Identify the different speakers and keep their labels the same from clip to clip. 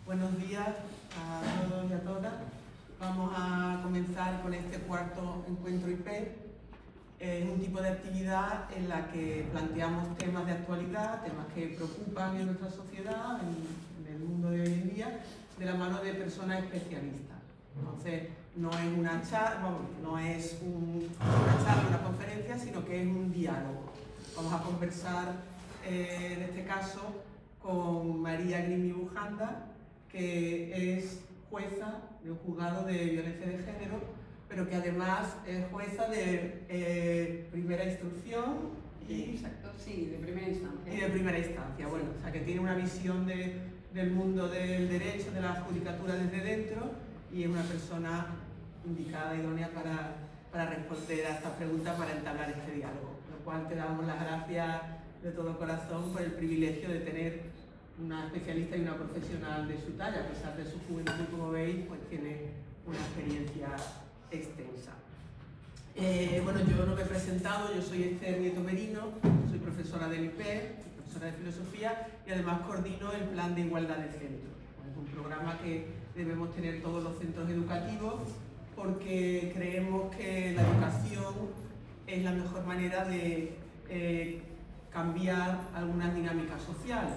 Speaker 1: Buenos días a todos y a todas. Vamos a comenzar con este cuarto encuentro IP. Es un tipo de actividad en la que planteamos temas de actualidad, temas que preocupan en nuestra sociedad, en el mundo de hoy en día, de la mano de personas especialistas. Entonces, no es una charla, una conferencia, sino que es un diálogo. Vamos a conversar, en este caso, con María Grimi Bujanda, que es jueza de un juzgado de violencia de género, pero que además es jueza de primera instrucción
Speaker 2: Exacto, sí, de primera instancia.
Speaker 1: Y de primera instancia, bueno, o sea que tiene una visión del mundo del derecho, de la judicatura desde dentro, y es una persona indicada, idónea para responder a estas preguntas, para entablar este diálogo. Por lo cual te damos las gracias de todo corazón por el privilegio de tener una especialista y una profesional de su talla. A pesar de su juventud, como veis, pues tiene una experiencia extensa. Bueno, yo no me he presentado, yo soy Esther Nieto Merino, soy profesora del IP, profesora de filosofía, y además coordino el Plan de Igualdad de Centro. Es un programa que debemos tener todos los centros educativos porque creemos que la educación es la mejor manera de cambiar algunas dinámicas sociales.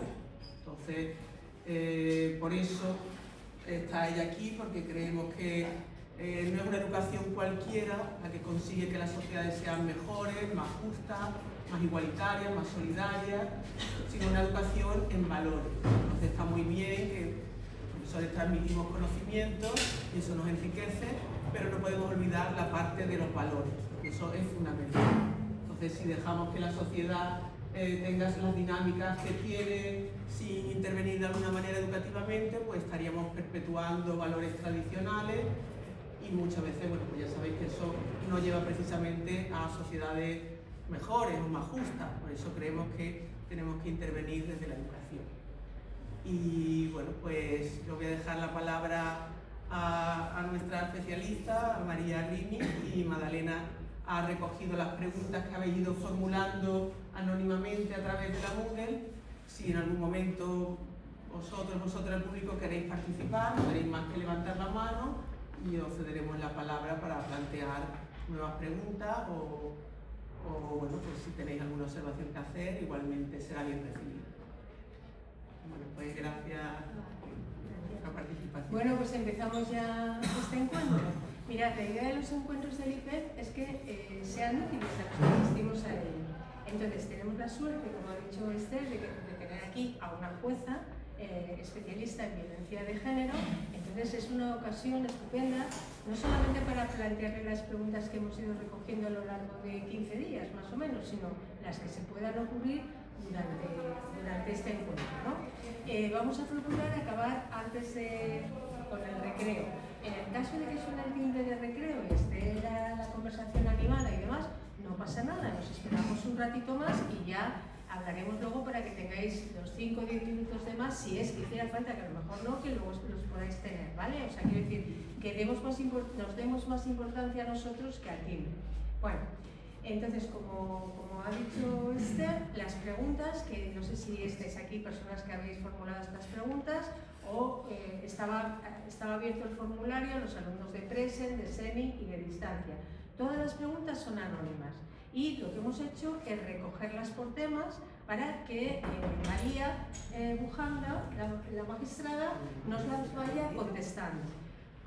Speaker 1: Entonces, por eso está ella aquí, porque creemos que no es una educación cualquiera la que consigue que las sociedades sean mejores, más justas, más igualitarias, más solidarias, sino una educación en valores. Entonces está muy bien que los profesores transmitimos conocimientos y eso nos enriquece, pero no podemos olvidar la parte de los valores, porque eso es fundamental. Entonces, si dejamos que la sociedad tenga las dinámicas que tiene sin intervenir de alguna manera educativamente, pues estaríamos perpetuando valores tradicionales y muchas veces, bueno, pues ya sabéis que eso no lleva precisamente a sociedades mejores o más justas. Por eso creemos que tenemos que intervenir desde la educación. Y bueno, pues yo voy a dejar la palabra a nuestra especialista, a María Grimi, y Madalena ha recogido las preguntas que habéis ido formulando anónimamente a través de la Moodle. Si en algún momento vosotros, el público, queréis participar, no tenéis más que levantar la mano y os cederemos la palabra para plantear nuevas preguntas o bueno, pues si tenéis alguna observación que hacer, igualmente será bien recibida. Bueno, pues gracias por la participación.
Speaker 2: Bueno, pues empezamos ya este encuentro. Mirad, la idea de los encuentros del IPEF es que sean útiles a los que asistimos a ellos. Entonces, tenemos la suerte, como ha dicho Esther, de tener aquí a una jueza especialista en violencia de género. Entonces, es una ocasión estupenda, no solamente para plantearle las preguntas que hemos ido recogiendo a lo largo de 15 días, más o menos, sino las que se puedan ocurrir durante este encuentro, ¿no? Vamos a procurar acabar antes con el recreo. En el caso de que suene el timbre de recreo y esté la conversación animada y demás, no pasa nada, nos esperamos un ratito más y ya hablaremos luego para que tengáis los 5 o 10 minutos de más, si es que hiciera falta, que a lo mejor no, que luego los podáis tener, ¿vale? O sea, quiero decir, que nos demos más importancia a nosotros que al timbre. Bueno, entonces, como ha dicho Esther, las preguntas, que no sé si estáis aquí, personas que habéis formulado estas preguntas, o estaba abierto el formulario a los alumnos de Presen, de SEMI y de Distancia. Todas las preguntas son anónimas y lo que hemos hecho es recogerlas por temas para que María Bujanda, la magistrada, nos las vaya contestando.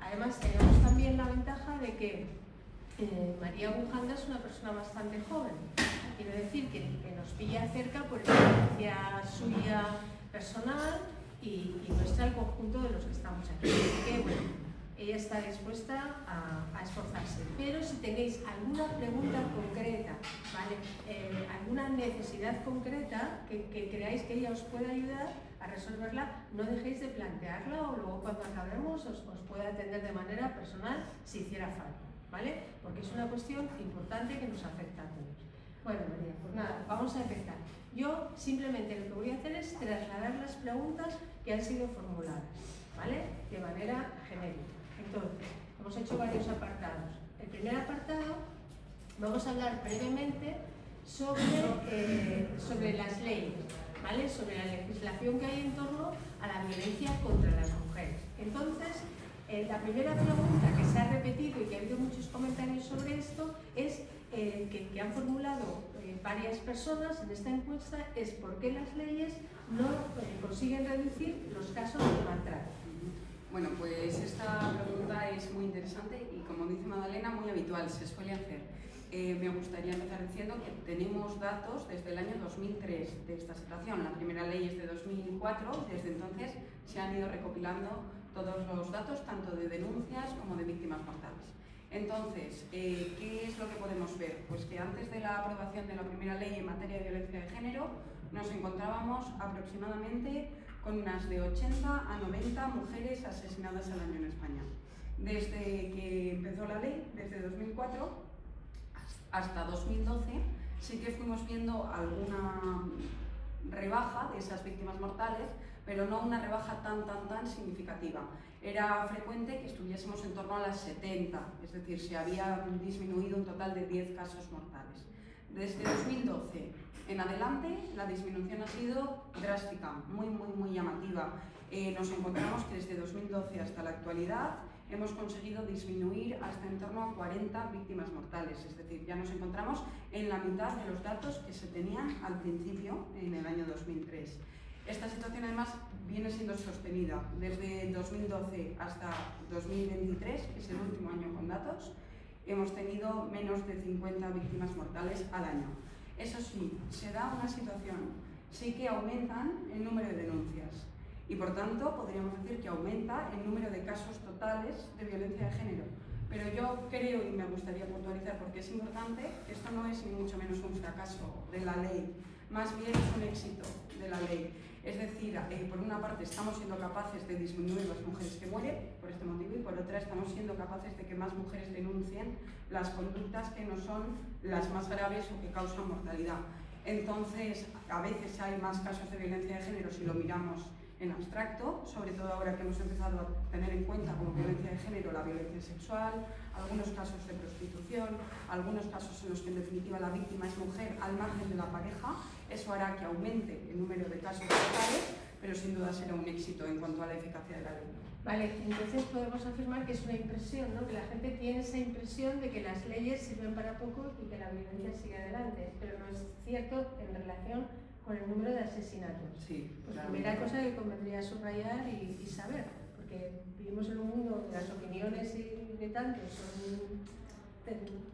Speaker 2: Además, tenemos también la ventaja de que María Bujanda es una persona bastante joven. Quiero decir que nos pilla cerca por experiencia suya personal y nuestra al conjunto de los que estamos aquí. Así que, bueno, ella está dispuesta a esforzarse. Pero si tenéis alguna pregunta concreta, ¿vale? Alguna necesidad concreta que creáis que ella os pueda ayudar a resolverla, no dejéis de plantearla o luego cuando acabemos os pueda atender de manera personal si hiciera falta, ¿vale? Porque es una cuestión importante que nos afecta a todos. Bueno, María, pues nada, vamos a empezar. Yo simplemente lo que voy a hacer es trasladar las preguntas que han sido formuladas, ¿vale? De manera genérica. Entonces, hemos hecho varios apartados. El primer apartado, vamos a hablar brevemente sobre las leyes, ¿vale? Sobre la legislación que hay en torno a la violencia contra las mujeres. Entonces, la primera pregunta que se ha repetido y que ha habido muchos comentarios sobre esto es que han formulado varias personas en esta encuesta es por qué las leyes no consiguen reducir los casos de maltrato.
Speaker 3: Bueno, pues esta pregunta es muy interesante y, como dice Madalena, muy habitual, se suele hacer. Me gustaría empezar diciendo que tenemos datos desde el año 2003 de esta situación. La primera ley es de 2004, desde entonces se han ido recopilando todos los datos, tanto de denuncias como de víctimas mortales. Entonces, ¿qué es lo que podemos ver? Pues que antes de la aprobación de la primera ley en materia de violencia de género, nos encontrábamos aproximadamente con unas de 80 a 90 mujeres asesinadas al año en España. Desde que empezó la ley, desde 2004 hasta 2012, sí que fuimos viendo alguna rebaja de esas víctimas mortales, pero no una rebaja tan significativa. Era frecuente que estuviésemos en torno a las 70, es decir, se había disminuido un total de 10 casos mortales. Desde 2012 en adelante, la disminución ha sido drástica, muy llamativa. Nos encontramos que desde 2012 hasta la actualidad hemos conseguido disminuir hasta en torno a 40 víctimas mortales, es decir, ya nos encontramos en la mitad de los datos que se tenían al principio, en el año 2003. Esta situación además viene siendo sostenida desde 2012 hasta 2023, que es el último año con datos, hemos tenido menos de 50 víctimas mortales al año. Eso sí, se da una situación, sí que aumentan el número de denuncias y por tanto podríamos decir que aumenta el número de casos totales de violencia de género. Pero yo creo, y me gustaría puntualizar porque es importante, que esto no es ni mucho menos un fracaso de la ley, más bien es un éxito de la ley. Es decir, por una parte estamos siendo capaces de disminuir las mujeres que mueren por este motivo y por otra estamos siendo capaces de que más mujeres denuncien las conductas que no son las más graves o que causan mortalidad. Entonces, a veces hay más casos de violencia de género si lo miramos en abstracto, sobre todo ahora que hemos empezado a tener en cuenta como violencia de género la violencia sexual, algunos casos de prostitución, algunos casos en los que en definitiva la víctima es mujer al margen de la pareja. Eso hará que aumente el número de casos totales, pero sin duda será un éxito en cuanto a la eficacia de la ley.
Speaker 2: Vale, entonces podemos afirmar que es una impresión, ¿no? Que la gente tiene esa impresión de que las leyes sirven para poco y que la violencia sigue adelante, pero no es cierto en relación con el número de asesinatos.
Speaker 3: Sí,
Speaker 2: pues
Speaker 3: claro.
Speaker 2: Primera cosa que convendría subrayar y saber, porque vivimos en un mundo donde las opiniones de tantos son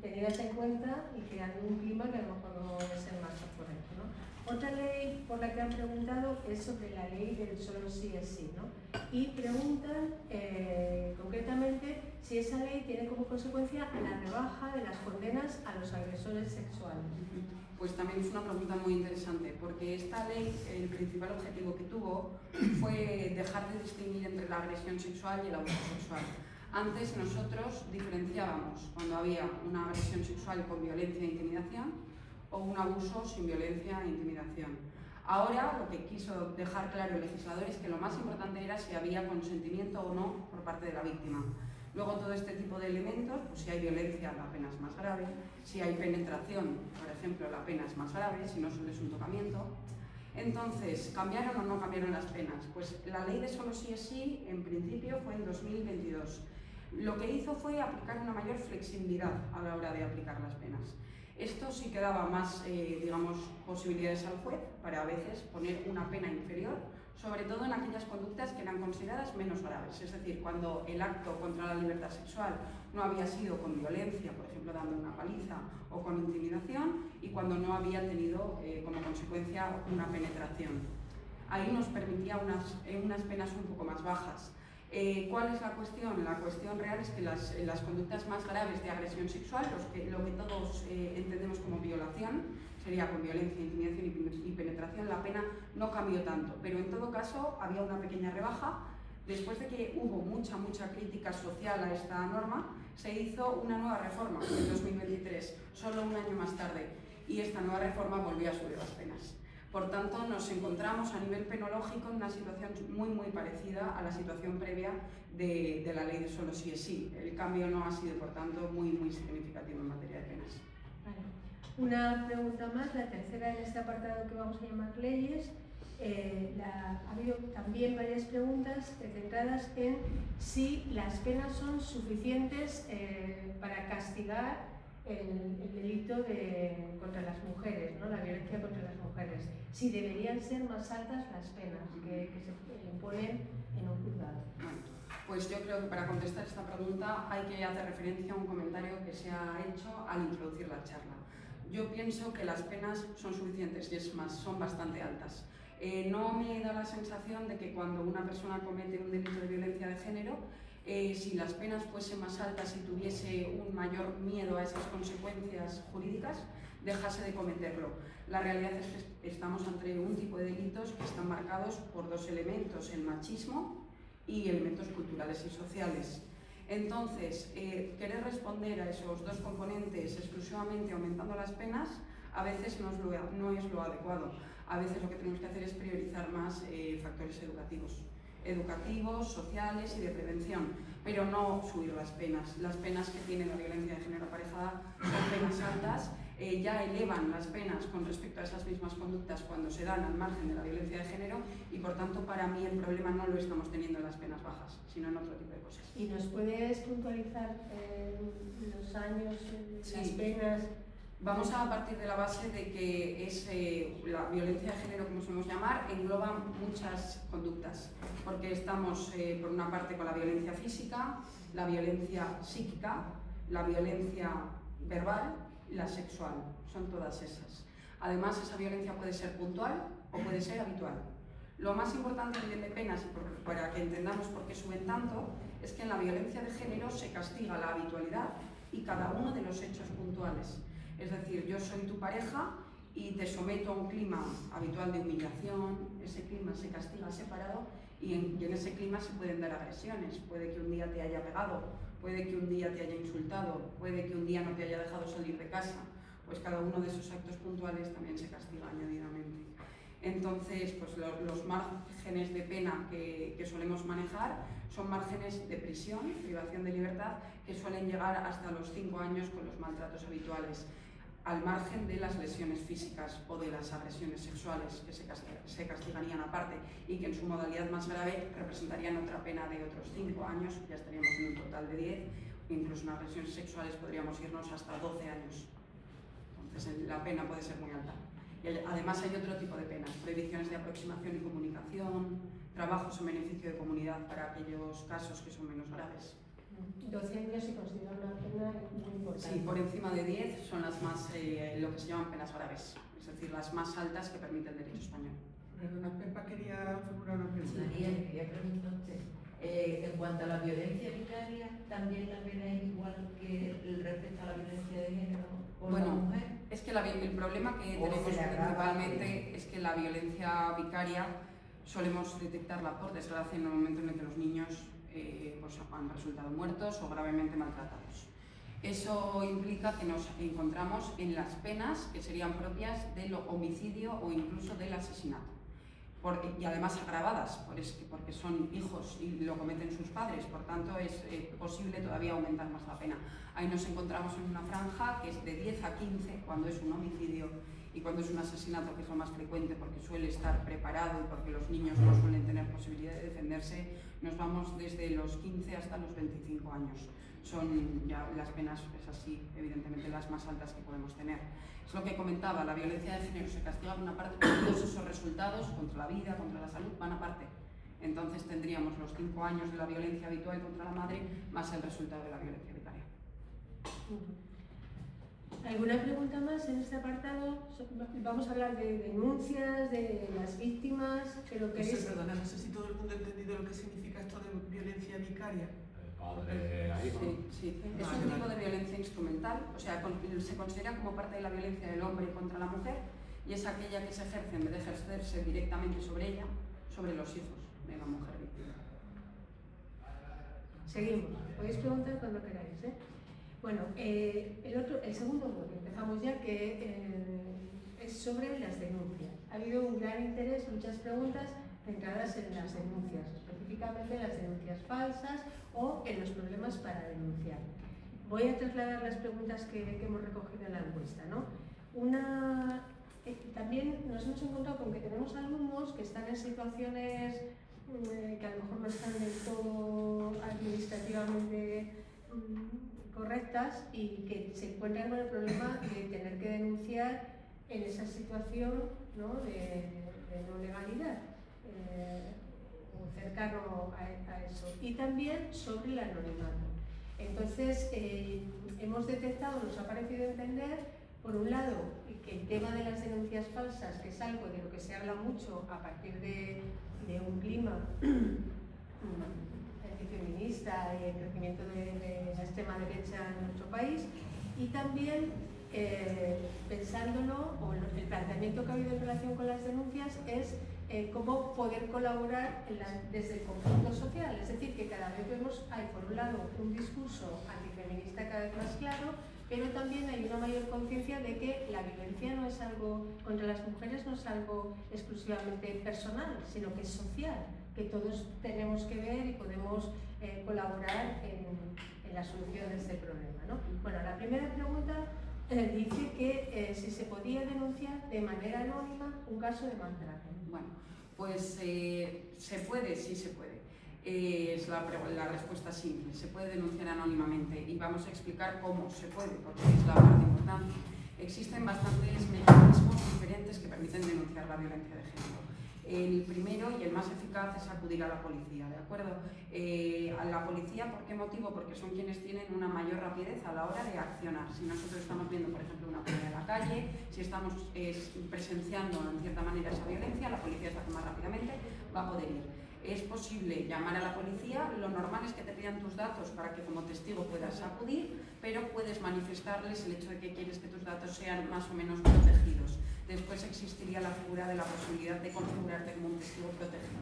Speaker 2: tenidas en cuenta y crean un clima que a lo mejor no es el más correcto, ¿no? Otra ley por la que han preguntado es sobre la ley del solo sí es sí, ¿no? Y preguntan concretamente si esa ley tiene como consecuencia la rebaja de las condenas a los agresores sexuales.
Speaker 3: Pues también es una pregunta muy interesante, porque esta ley, el principal objetivo que tuvo fue dejar de distinguir entre la agresión sexual y el abuso sexual. Antes nosotros diferenciábamos cuando había una agresión sexual con violencia e intimidación o un abuso sin violencia e intimidación. Ahora lo que quiso dejar claro el legislador es que lo más importante era si había consentimiento o no por parte de la víctima. Luego todo este tipo de elementos, pues si hay violencia la pena es más grave, si hay penetración, por ejemplo, la pena es más grave, si no solo es un tocamiento. Entonces, ¿cambiaron o no cambiaron las penas? Pues la ley de solo sí es sí, en principio, fue en 2022. Lo que hizo fue aplicar una mayor flexibilidad a la hora de aplicar las penas. Esto sí que daba más, digamos, posibilidades al juez para a veces poner una pena inferior, sobre todo en aquellas conductas que eran consideradas menos graves. Es decir, cuando el acto contra la libertad sexual no había sido con violencia, por ejemplo, dando una paliza o con intimidación, y cuando no había tenido como consecuencia una penetración. Ahí nos permitía unas penas un poco más bajas. ¿Cuál es la cuestión? La cuestión real es que las conductas más graves de agresión sexual, lo que todos entendemos como violación, sería con violencia, intimidación y penetración, la pena no cambió tanto, pero en todo caso había una pequeña rebaja. Después de que hubo mucha crítica social a esta norma, se hizo una nueva reforma en 2023, solo un año más tarde, y esta nueva reforma volvió a subir las penas. Por tanto, nos encontramos a nivel penológico en una situación muy parecida a la situación previa de la ley de solo sí es sí. El cambio no ha sido, por tanto, muy significativo en materia de penas.
Speaker 2: Vale. Una pregunta más, la tercera en este apartado que vamos a llamar leyes. Ha habido también varias preguntas centradas en si las penas son suficientes para castigar el delito contra las mujeres, ¿no? La violencia contra las mujeres. Si deberían ser más altas las penas que se imponen en un juzgado.
Speaker 3: Bueno, pues yo creo que para contestar esta pregunta hay que hacer referencia a un comentario que se ha hecho al introducir la charla. Yo pienso que las penas son suficientes y es más, son bastante altas. No me da la sensación de que cuando una persona comete un delito de violencia de género, si las penas fuesen más altas y tuviese un mayor miedo a esas consecuencias jurídicas, dejase de cometerlo. La realidad es que estamos ante un tipo de delitos que están marcados por dos elementos, el machismo y elementos culturales y sociales. Entonces, querer responder a esos dos componentes exclusivamente aumentando las penas a veces no es lo adecuado. A veces lo que tenemos que hacer es priorizar más factores educativos, sociales y de prevención, pero no subir las penas. Las penas que tiene la violencia de género aparejada son penas altas, ya elevan las penas con respecto a esas mismas conductas cuando se dan al margen de la violencia de género y por tanto para mí el problema no lo estamos teniendo en las penas bajas, sino en otro tipo de cosas.
Speaker 2: ¿Y nos puedes puntualizar los años, las penas?
Speaker 3: Vamos a partir de la base de que la violencia de género, como solemos llamar, engloba muchas conductas, porque estamos por una parte con la violencia física, la violencia psíquica, la violencia verbal y la sexual, son todas esas. Además, esa violencia puede ser puntual o puede ser habitual. Lo más importante a nivel de penas, y para que entendamos por qué suben tanto, es que en la violencia de género se castiga la habitualidad y cada uno de los hechos puntuales. Es decir, yo soy tu pareja y te someto a un clima habitual de humillación, ese clima se castiga separado y en ese clima se pueden dar agresiones. Puede que un día te haya pegado, puede que un día te haya insultado, puede que un día no te haya dejado salir de casa. Pues cada uno de esos actos puntuales también se castiga añadidamente. Entonces, pues los márgenes de pena que solemos manejar son márgenes de prisión, privación de libertad, que suelen llegar hasta los 5 años con los maltratos habituales, al margen de las lesiones físicas o de las agresiones sexuales que se castigarían aparte y que en su modalidad más grave representarían otra pena de otros 5 años, ya estaríamos en un total de 10, incluso en agresiones sexuales podríamos irnos hasta 12 años. Entonces la pena puede ser muy alta. Y además hay otro tipo de penas, prohibiciones de aproximación y comunicación, trabajos en beneficio de comunidad para aquellos casos que son menos graves.
Speaker 2: 12 años se considera una pena muy importante.
Speaker 3: Sí, por encima de 10 son las más, lo que se llaman penas graves, es decir, las más altas que permite el derecho español.
Speaker 1: Perdona, Pepa quería formular una pregunta.
Speaker 4: María, le quería preguntar a usted, en cuanto a la violencia vicaria, ¿también la pena es igual que respecto a la violencia de género con la mujer?
Speaker 3: Es que el problema que tenemos principalmente es que la violencia vicaria solemos detectarla, por desgracia, en el momento en el que los niños pues han resultado muertos o gravemente maltratados. Eso implica que nos encontramos en las penas que serían propias del homicidio o incluso del asesinato. Y además agravadas, porque son hijos y lo cometen sus padres, por tanto es posible todavía aumentar más la pena. Ahí nos encontramos en una franja que es de 10 a 15 cuando es un homicidio y cuando es un asesinato, que es lo más frecuente porque suele estar preparado y porque los niños no suelen tener posibilidad de defenderse, nos vamos desde los 15 hasta los 25 años. Son ya las penas, es así, evidentemente las más altas que podemos tener. Es lo que comentaba, la violencia de género se castiga por una parte, pero todos esos resultados contra la vida, contra la salud, van aparte. Entonces tendríamos los 5 años de la violencia habitual contra la madre más el resultado de la violencia vicaria.
Speaker 2: ¿Alguna pregunta más en este apartado? Vamos a hablar de denuncias, de las víctimas, pero queréis...
Speaker 1: Perdona, no sé si todo el mundo ha entendido lo que significa esto de violencia vicaria.
Speaker 3: Sí. Es un tipo de violencia instrumental, o sea, se considera como parte de la violencia del hombre contra la mujer y es aquella que se ejerce, en vez de ejercerse directamente sobre ella, sobre los hijos de la mujer víctima.
Speaker 2: Seguimos, podéis preguntar cuando queráis, ¿eh? Bueno, el segundo bloque, empezamos ya, que es sobre las denuncias. Ha habido un gran interés, muchas preguntas centradas en las denuncias, específicamente las denuncias falsas o en los problemas para denunciar. Voy a trasladar las preguntas que hemos recogido en la encuesta, ¿no? Una también nos hemos encontrado con que tenemos alumnos que están en situaciones que a lo mejor no están del todo administrativamente correctas y que se encuentran con el problema de tener que denunciar en esa situación, ¿no?, de no legalidad o cercano a eso. Y también sobre el anonimato. Entonces, hemos detectado, nos ha parecido entender, por un lado, que el tema de las denuncias falsas, que es algo de lo que se habla mucho a partir de un clima antifeminista y el crecimiento de la extrema derecha en nuestro país, y también pensándolo, o el planteamiento que ha habido en relación con las denuncias es cómo poder colaborar desde el conjunto social, es decir, que cada vez vemos, hay por un lado un discurso antifeminista cada vez más claro, pero también hay una mayor conciencia de que la violencia no es algo contra las mujeres, no es algo exclusivamente personal, sino que es social, que todos tenemos que ver y podemos colaborar en la solución de este problema, ¿no? Bueno, la primera pregunta dice que si se podía denunciar de manera anónima un caso de maltrato.
Speaker 3: Bueno, pues se puede, sí se puede. Es la respuesta simple, se puede denunciar anónimamente y vamos a explicar cómo se puede, porque es la parte importante. Existen bastantes mecanismos diferentes que permiten denunciar la violencia de género. El primero y el más eficaz es acudir a la policía, ¿de acuerdo? A la policía, ¿por qué motivo? Porque son quienes tienen una mayor rapidez a la hora de accionar. Si nosotros estamos viendo, por ejemplo, una pelea en la calle, si estamos presenciando en cierta manera esa violencia, la policía se hace más rápidamente, va a poder ir. Es posible llamar a la policía, lo normal es que te pidan tus datos para que como testigo puedas acudir, pero puedes manifestarles el hecho de que quieres que tus datos sean más o menos protegidos. Después existiría la figura de la posibilidad de configurarte como un testigo protegido.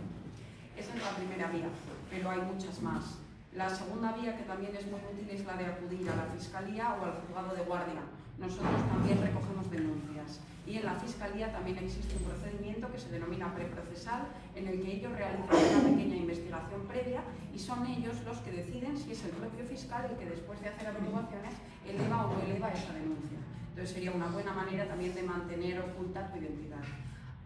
Speaker 3: Esa es la primera vía, pero hay muchas más. La segunda vía, que también es muy útil, es la de acudir a la Fiscalía o al Juzgado de Guardia. Nosotros también recogemos denuncias. Y en la Fiscalía también existe un procedimiento que se denomina preprocesal, en el que ellos realizan una pequeña investigación previa y son ellos los que deciden si es el propio fiscal el que después de hacer averiguaciones eleva o no eleva esa denuncia. Entonces sería una buena manera también de mantener oculta tu identidad.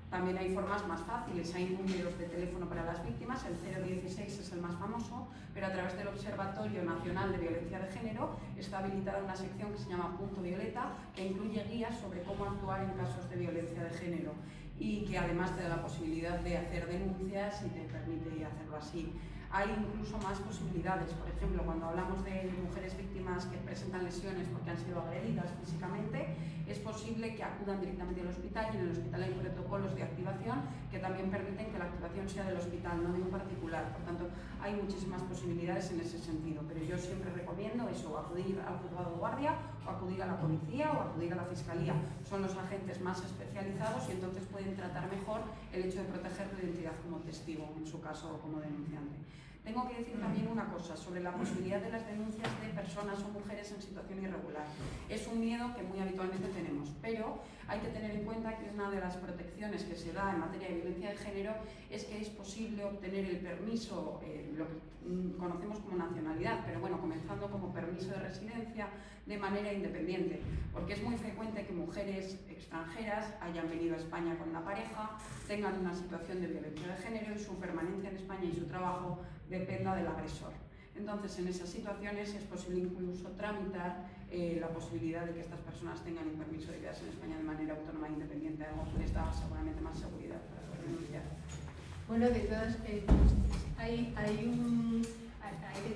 Speaker 3: También hay formas más fáciles, hay números de teléfono para las víctimas, el 016 es el más famoso, pero a través del Observatorio Nacional de Violencia de Género está habilitada una sección que se llama Punto Violeta, que incluye guías sobre cómo actuar en casos de violencia de género y que además te da la posibilidad de hacer denuncias y te permite hacerlo así. Hay incluso más posibilidades, por ejemplo, cuando hablamos de mujeres víctimas que presentan lesiones porque han sido agredidas físicamente, es posible que acudan directamente al hospital y en el hospital hay protocolos de activación que también permiten que la activación sea del hospital, no de un particular. Por tanto, hay muchísimas posibilidades en ese sentido, pero yo siempre recomiendo eso, acudir al juzgado de guardia o acudir a la policía o acudir a la fiscalía. Son los agentes más especializados y entonces pueden tratar mejor el hecho de proteger tu identidad como testigo, en su caso como denunciante. Tengo que decir también una cosa sobre la posibilidad de las denuncias de personas o mujeres en situación irregular. Es un miedo que muy habitualmente tenemos, pero hay que tener en cuenta que una de las protecciones que se da en materia de violencia de género es que es posible obtener el permiso, lo que conocemos como nacionalidad, pero bueno, comenzando como permiso de residencia de manera independiente, porque es muy frecuente que mujeres extranjeras hayan venido a España con una pareja, tengan una situación de violencia de género y su permanencia en España y su trabajo dependa del agresor. Entonces, en esas situaciones es posible incluso tramitar la posibilidad de que estas personas tengan un permiso de quedarse en España de manera autónoma e independiente, algo que les da seguramente más seguridad para poder denunciar.
Speaker 2: Bueno, de todas, hay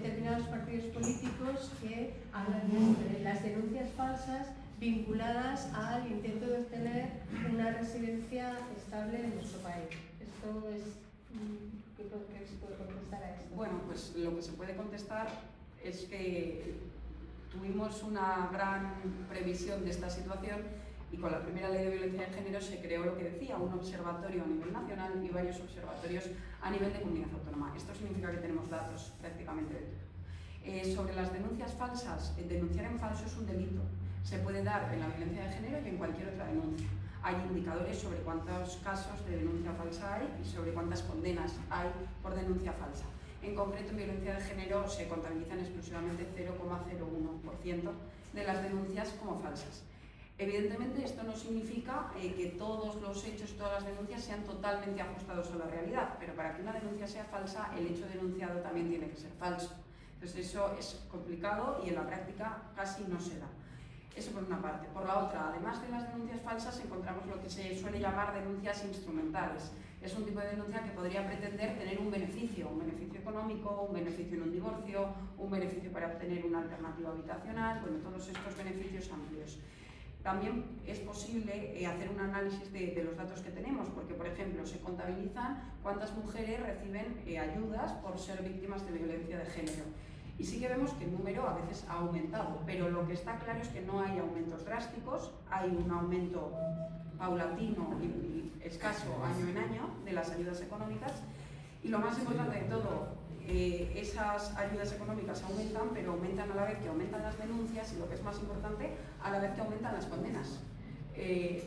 Speaker 2: determinados partidos políticos que hablan de las denuncias falsas vinculadas al intento de obtener una residencia estable en nuestro país. Esto es... ¿Qué se puede contestar a esto?
Speaker 3: Bueno, pues lo que se puede contestar es que tuvimos una gran previsión de esta situación y con la primera ley de violencia de género se creó lo que decía, un observatorio a nivel nacional y varios observatorios a nivel de comunidad autónoma. Esto significa que tenemos datos prácticamente de todo. Sobre las denuncias falsas, denunciar en falso es un delito. Se puede dar en la violencia de género y en cualquier otra denuncia. Hay indicadores sobre cuántos casos de denuncia falsa hay y sobre cuántas condenas hay por denuncia falsa. En concreto, en violencia de género se contabilizan exclusivamente 0,01% de las denuncias como falsas. Evidentemente esto no significa que todos los hechos, todas las denuncias sean totalmente ajustados a la realidad, pero para que una denuncia sea falsa, el hecho denunciado también tiene que ser falso. Entonces eso es complicado y en la práctica casi no se da. Eso por una parte. Por la otra, además de las denuncias falsas, encontramos lo que se suele llamar denuncias instrumentales. Es un tipo de denuncia que podría pretender tener un beneficio económico, un beneficio en un divorcio, un beneficio para obtener una alternativa habitacional, bueno, todos estos beneficios amplios. También es posible hacer un análisis de los datos que tenemos, porque, por ejemplo, se contabilizan cuántas mujeres reciben ayudas por ser víctimas de violencia de género. Y sí que vemos que el número a veces ha aumentado, pero lo que está claro es que no hay aumentos drásticos, hay un aumento paulatino y escaso año en año de las ayudas económicas, y lo más importante de todo, esas ayudas económicas aumentan, pero aumentan a la vez que aumentan las denuncias y, lo que es más importante, a la vez que aumentan las condenas.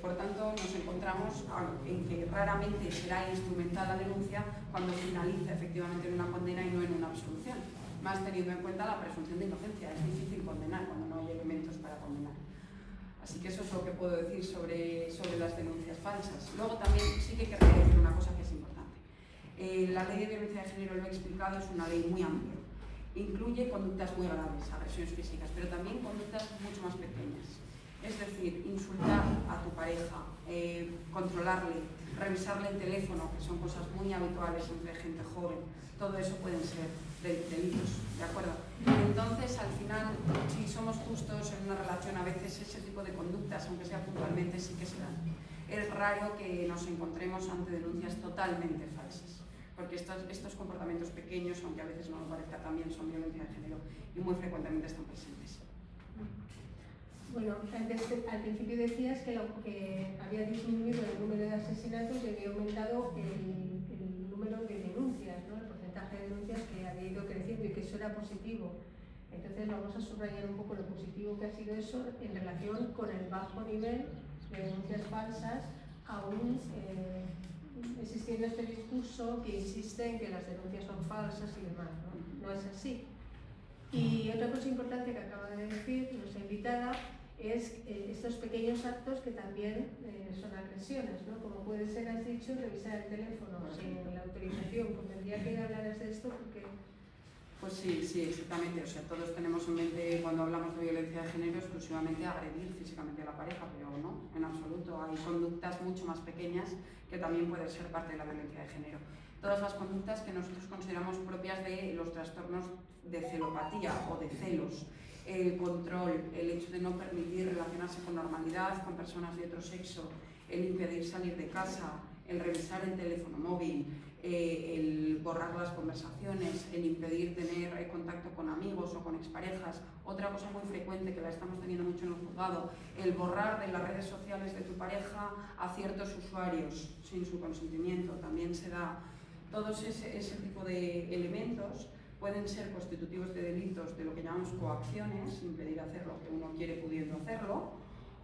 Speaker 3: Por tanto, nos encontramos en que raramente será instrumental la denuncia cuando finaliza efectivamente en una condena y no en una absolución, más teniendo en cuenta la presunción de inocencia. Es difícil condenar cuando no hay elementos para condenar. Así que eso es lo que puedo decir sobre las denuncias falsas. Luego también sí que querría decir una cosa que es importante. La ley de violencia de género, lo he explicado, es una ley muy amplia. Incluye conductas muy graves, agresiones físicas, pero también conductas mucho más pequeñas. Es decir, insultar a tu pareja, controlarle, revisarle el teléfono, que son cosas muy habituales entre gente joven. Todo eso pueden ser delitos, ¿de acuerdo? Entonces, al final, si somos justos en una relación, a veces ese tipo de conductas, aunque sea puntualmente, sí que se dan. Es raro que nos encontremos ante denuncias totalmente falsas, porque estos comportamientos pequeños, aunque a veces no lo parezca, también son violencia de género y muy frecuentemente están presentes.
Speaker 2: Bueno, al principio decías que había disminuido el número de asesinatos y había aumentado el número de denuncias, ¿no? El porcentaje de denuncias que había ido creciendo y que eso era positivo. Entonces vamos a subrayar un poco lo positivo que ha sido eso en relación con el bajo nivel de denuncias falsas, aún existiendo este discurso que insiste en que las denuncias son falsas y demás, ¿no? No es así. Y otra cosa importante que acaba de decir nuestra invitada es estos pequeños actos que también son agresiones, ¿no? Como puede ser, has dicho, revisar el teléfono sin la autorización. Pues tendría que hablaras de esto porque...
Speaker 3: Pues sí, exactamente. O sea, todos tenemos en mente, cuando hablamos de violencia de género, exclusivamente agredir físicamente a la pareja, pero no, en absoluto. Hay conductas mucho más pequeñas que también pueden ser parte de la violencia de género. Todas las conductas que nosotros consideramos propias de los trastornos de celopatía o de celos, el control, el hecho de no permitir relacionarse con normalidad con personas de otro sexo, el impedir salir de casa, el revisar el teléfono móvil, el borrar las conversaciones, el impedir tener contacto con amigos o con exparejas. Otra cosa muy frecuente que la estamos teniendo mucho en el juzgado, el borrar de las redes sociales de tu pareja a ciertos usuarios sin su consentimiento, también se da. Todos ese tipo de elementos pueden ser constitutivos de delitos de lo que llamamos coacciones, impedir hacer lo que uno quiere pudiendo hacerlo,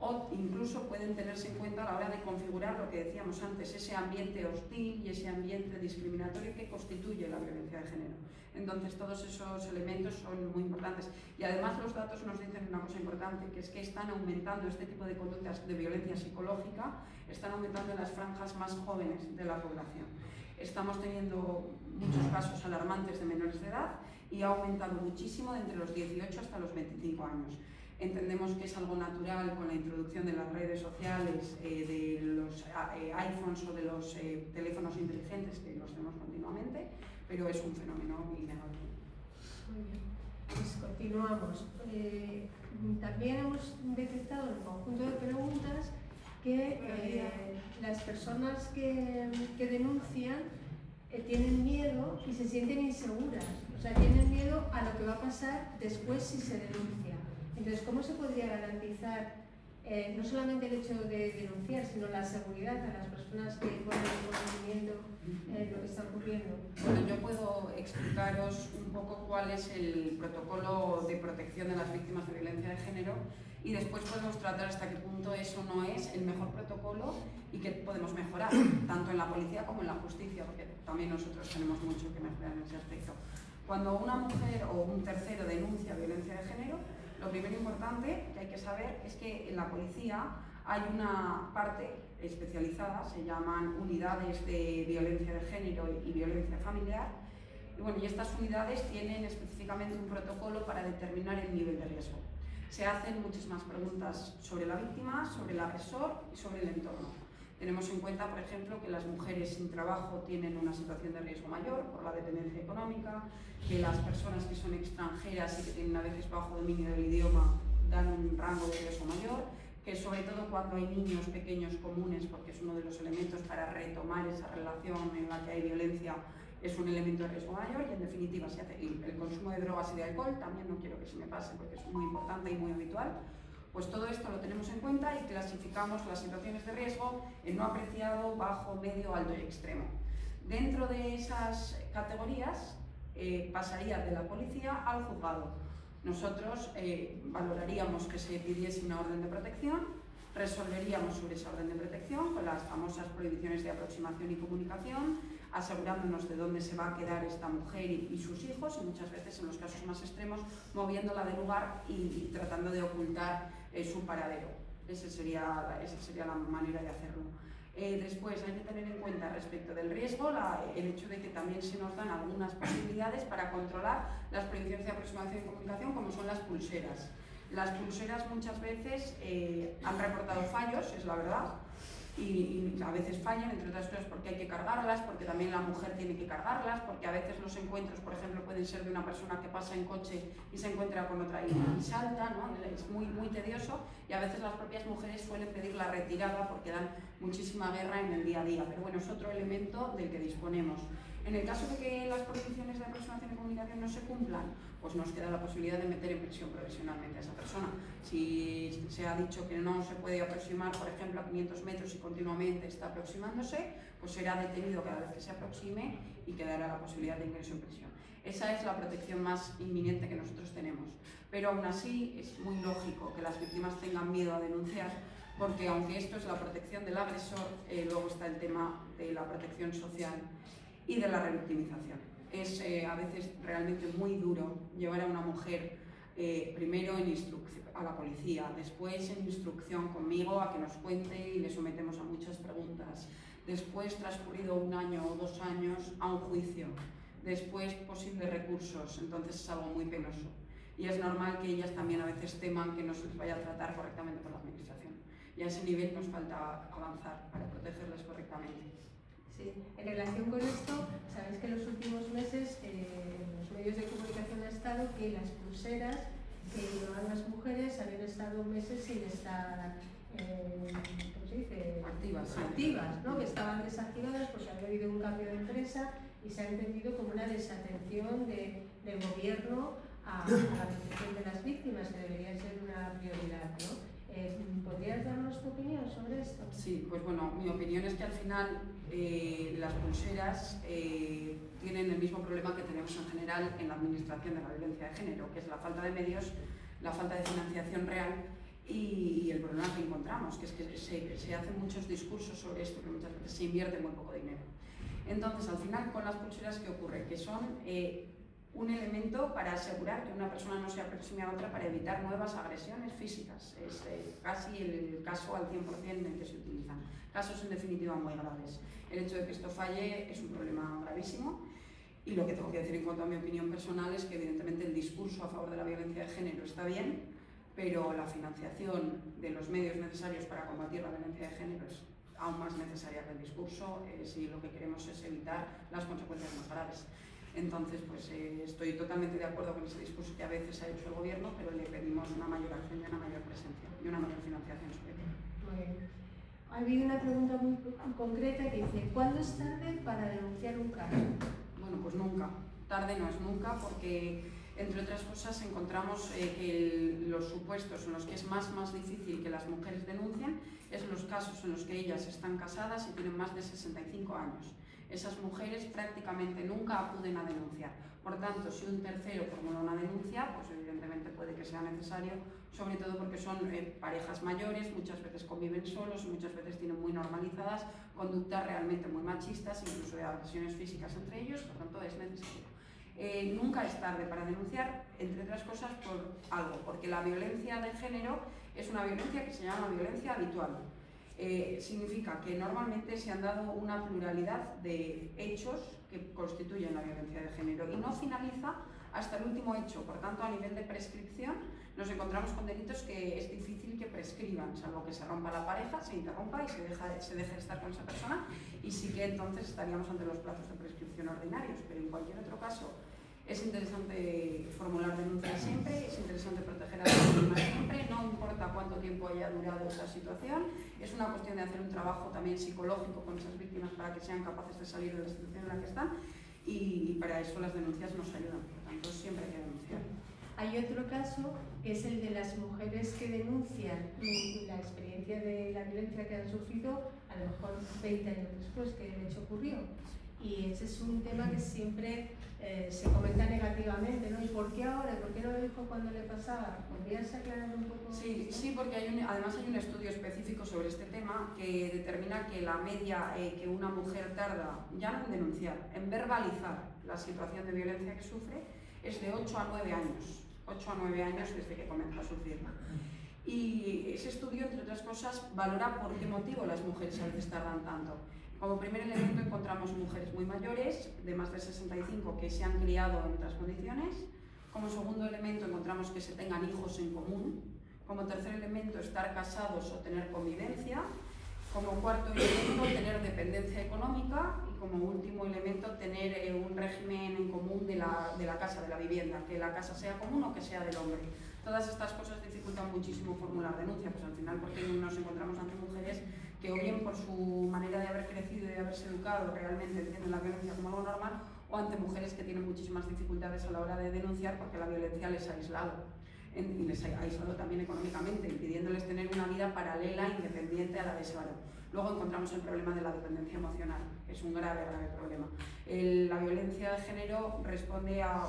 Speaker 3: o incluso pueden tenerse en cuenta a la hora de configurar lo que decíamos antes, ese ambiente hostil y ese ambiente discriminatorio que constituye la violencia de género. Entonces todos esos elementos son muy importantes y además los datos nos dicen una cosa importante, que es que están aumentando este tipo de conductas de violencia psicológica, están aumentando en las franjas más jóvenes de la población. Estamos teniendo muchos casos alarmantes de menores de edad y ha aumentado muchísimo de entre los 18 hasta los 25 años. Entendemos que es algo natural con la introducción de las redes sociales, de los iPhones o de los teléfonos inteligentes, que los tenemos continuamente, pero es un fenómeno innegable.
Speaker 2: Muy bien, pues continuamos. También hemos detectado en el conjunto de preguntas que las personas que denuncian tienen miedo y se sienten inseguras, o sea, tienen miedo a lo que va a pasar después si se denuncia. Entonces, ¿cómo se podría garantizar no solamente el hecho de denunciar, sino la seguridad a las personas que ponen en conocimiento lo que está ocurriendo?
Speaker 3: Bueno, yo puedo explicaros un poco cuál es el protocolo de protección de las víctimas de violencia de género y después podemos tratar hasta qué punto eso no es el mejor protocolo y qué podemos mejorar, tanto en la policía como en la justicia, porque también nosotros tenemos mucho que mejorar en ese aspecto. Cuando una mujer o un tercero denuncia violencia de género, Lo primero importante que hay que saber es que en la policía hay una parte especializada, se llaman unidades de violencia de género y violencia familiar, y bueno, y estas unidades tienen específicamente un protocolo para determinar el nivel de riesgo. Se hacen muchísimas preguntas sobre la víctima, sobre el agresor y sobre el entorno. Tenemos en cuenta, por ejemplo, que las mujeres sin trabajo tienen una situación de riesgo mayor por la dependencia económica, que las personas que son extranjeras y que tienen a veces bajo dominio del idioma dan un rango de riesgo mayor, que sobre todo cuando hay niños pequeños comunes, porque es uno de los elementos para retomar esa relación en la que hay violencia, es un elemento de riesgo mayor, y en definitiva si hace el consumo de drogas y de alcohol, también no quiero que se me pase porque es muy importante y muy habitual. Pues todo esto lo tenemos en cuenta y clasificamos las situaciones de riesgo en no apreciado, bajo, medio, alto y extremo. Dentro de esas categorías pasaría de la policía al juzgado. Nosotros valoraríamos que se pidiese una orden de protección, resolveríamos sobre esa orden de protección con las famosas prohibiciones de aproximación y comunicación, asegurándonos de dónde se va a quedar esta mujer y sus hijos, y muchas veces en los casos más extremos moviéndola del lugar y tratando de ocultar su paradero. Esa sería la manera de hacerlo. Después hay que tener en cuenta respecto del riesgo el hecho de que también se nos dan algunas posibilidades para controlar las prohibiciones de aproximación y comunicación, como son las pulseras. Las pulseras muchas veces han reportado fallos, es la verdad, y a veces fallan, entre otras cosas porque hay que cargarlas, porque también la mujer tiene que cargarlas, porque a veces los encuentros, por ejemplo, pueden ser de una persona que pasa en coche y se encuentra con otra y salta, ¿no? Es muy tedioso, y a veces las propias mujeres suelen pedir la retirada porque dan muchísima guerra en el día a día, pero bueno, es otro elemento del que disponemos. En el caso de que las prohibiciones de aproximación y comunicación no se cumplan, pues nos queda la posibilidad de meter en prisión provisionalmente a esa persona. Si se ha dicho que no se puede aproximar, por ejemplo, a 500 metros y continuamente está aproximándose, pues será detenido cada vez que se aproxime y quedará la posibilidad de ingreso en prisión. Esa es la protección más inminente que nosotros tenemos. Pero aún así es muy lógico que las víctimas tengan miedo a denunciar, porque aunque esto es la protección del agresor, luego está el tema de la protección social y de la revictimización. Es a veces realmente muy duro llevar a una mujer primero a la policía, después en instrucción conmigo a que nos cuente y le sometemos a muchas preguntas, después transcurrido 1 año o 2 años a un juicio, después posibles recursos, entonces es algo muy penoso. Y es normal que ellas también a veces teman que no se les vaya a tratar correctamente por la administración. Y a ese nivel nos falta avanzar para protegerles correctamente.
Speaker 2: Sí, en relación con esto, sabéis que en los últimos meses en los medios de comunicación ha estado que las pulseras que llevaban las mujeres habían estado meses sin estar ¿cómo se dice? Activas, ¿no? Que estaban desactivadas porque había habido un cambio de empresa y se ha entendido como una desatención del gobierno a la protección de las víctimas, que debería ser una prioridad, ¿no? ¿Podrías darnos tu opinión sobre esto?
Speaker 3: Sí, pues bueno, mi opinión es que al final las pulseras tienen el mismo problema que tenemos en general en la administración de la violencia de género, que es la falta de medios, la falta de financiación real y el problema que encontramos, que es que se hacen muchos discursos sobre esto, que muchas veces se invierte muy poco dinero. Entonces, al final, con las pulseras, ¿qué ocurre? Que son un elemento para asegurar que una persona no se aproxime a otra para evitar nuevas agresiones físicas. Es casi el caso al 100% en el que se utilizan. Casos en definitiva muy graves. El hecho de que esto falle es un problema gravísimo, y lo que tengo que decir en cuanto a mi opinión personal es que evidentemente el discurso a favor de la violencia de género está bien, pero la financiación de los medios necesarios para combatir la violencia de género es aún más necesaria que el discurso si lo que queremos es evitar las consecuencias más graves. Entonces, pues estoy totalmente de acuerdo con ese discurso que a veces ha hecho el gobierno, pero le pedimos una mayor acción y una mayor presencia y una mayor financiación sobre todo.
Speaker 2: Muy bien. Ha habido una pregunta muy concreta que dice: ¿cuándo es tarde para denunciar un caso?
Speaker 3: Bueno, pues nunca. Tarde no es nunca, porque entre otras cosas encontramos que los supuestos en los que es más difícil que las mujeres denuncien es los casos en los que ellas están casadas y tienen más de 65 años. Esas mujeres prácticamente nunca acuden a denunciar. Por tanto, si un tercero formula una denuncia, pues evidentemente puede que sea necesario, sobre todo porque son parejas mayores, muchas veces conviven solos y muchas veces tienen muy normalizadas conductas realmente muy machistas, incluso de agresiones físicas entre ellos, por tanto es necesario. Nunca es tarde para denunciar, entre otras cosas por algo, porque la violencia de género es una violencia que se llama violencia habitual. Significa que normalmente se han dado una pluralidad de hechos que constituyen la violencia de género y no finaliza hasta el último hecho. Por tanto, a nivel de prescripción nos encontramos con delitos que es difícil que prescriban, salvo que se rompa la pareja, se interrumpa y se deje de estar con esa persona, y sí que entonces estaríamos ante los plazos de prescripción ordinarios. Pero en cualquier otro caso es interesante formular denuncias siempre, es interesante proteger a las víctimas siempre, no importa cuánto tiempo haya durado esa situación. Es una cuestión de hacer un trabajo también psicológico con esas víctimas para que sean capaces de salir de la situación en la que están, y para eso las denuncias nos ayudan. Por tanto, siempre hay que denunciar.
Speaker 2: Hay otro caso, que es el de las mujeres que denuncian la experiencia de la violencia que han sufrido a lo mejor 20 años después que el hecho ocurrió. Y ese es un tema que siempre se comenta negativamente, ¿no? ¿Y por qué ahora? ¿Por qué no lo dijo cuando le pasaba? ¿Podrías aclarar un poco?
Speaker 3: Sí, porque además hay un estudio específico sobre este tema que determina que la media que una mujer tarda, ya no en denunciar, en verbalizar la situación de violencia que sufre, es de 8 a 9 años. 8 a 9 años desde que comenzó a sufrirla. Y ese estudio, entre otras cosas, valora por qué motivo las mujeres a veces tardan tanto. Como primer elemento encontramos mujeres muy mayores, de más de 65, que se han criado en otras condiciones. Como segundo elemento encontramos que se tengan hijos en común. Como tercer elemento, estar casados o tener convivencia. Como cuarto elemento, tener dependencia económica. Y como último elemento, tener un régimen en común de la casa, de la vivienda, que la casa sea común o que sea del hombre. Todas estas cosas dificultan muchísimo formular denuncia, pues al final porque nos encontramos ante mujeres que o bien por su manera de haber crecido y de haberse educado realmente entienden la violencia como algo normal, o ante mujeres que tienen muchísimas dificultades a la hora de denunciar porque la violencia les ha aislado. Y les ha aislado también económicamente, impidiéndoles tener una vida paralela, independiente a la de ese varón. Luego encontramos el problema de la dependencia emocional, que es un grave problema. La violencia de género responde a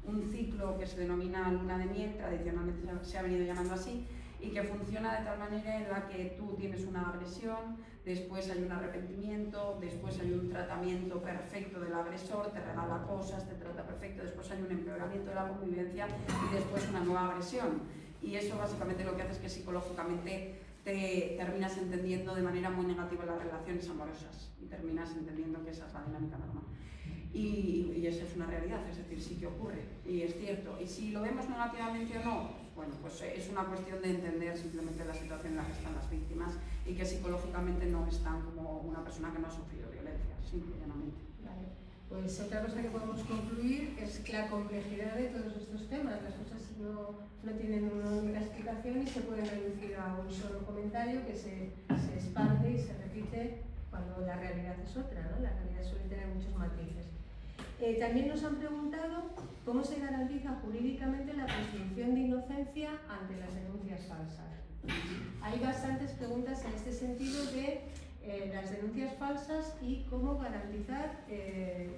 Speaker 3: un ciclo que se denomina luna de miel, tradicionalmente se ha venido llamando así, y que funciona de tal manera en la que tú tienes una agresión, después hay un arrepentimiento, después hay un tratamiento perfecto del agresor, te regala cosas, te trata perfecto, después hay un empeoramiento de la convivencia y después una nueva agresión. Y eso básicamente lo que hace es que psicológicamente te terminas entendiendo de manera muy negativa las relaciones amorosas y terminas entendiendo que esa es la dinámica normal. Y esa es una realidad, es decir, sí que ocurre y es cierto. Y si lo vemos negativamente o no, bueno, pues es una cuestión de entender simplemente la situación en la que están las víctimas y que psicológicamente no están como una persona que no ha sufrido violencia, simple y llanamente.
Speaker 2: Vale. Pues otra cosa que podemos concluir es la complejidad de todos estos temas. Las cosas no tienen una única explicación y se pueden reducir a un solo comentario que se expande y se repite cuando la realidad es otra, ¿no? La realidad suele tener muchos matices. También nos han preguntado cómo se garantiza jurídicamente la presunción de inocencia ante las denuncias falsas. Hay bastantes preguntas en este sentido de las denuncias falsas y cómo garantizar que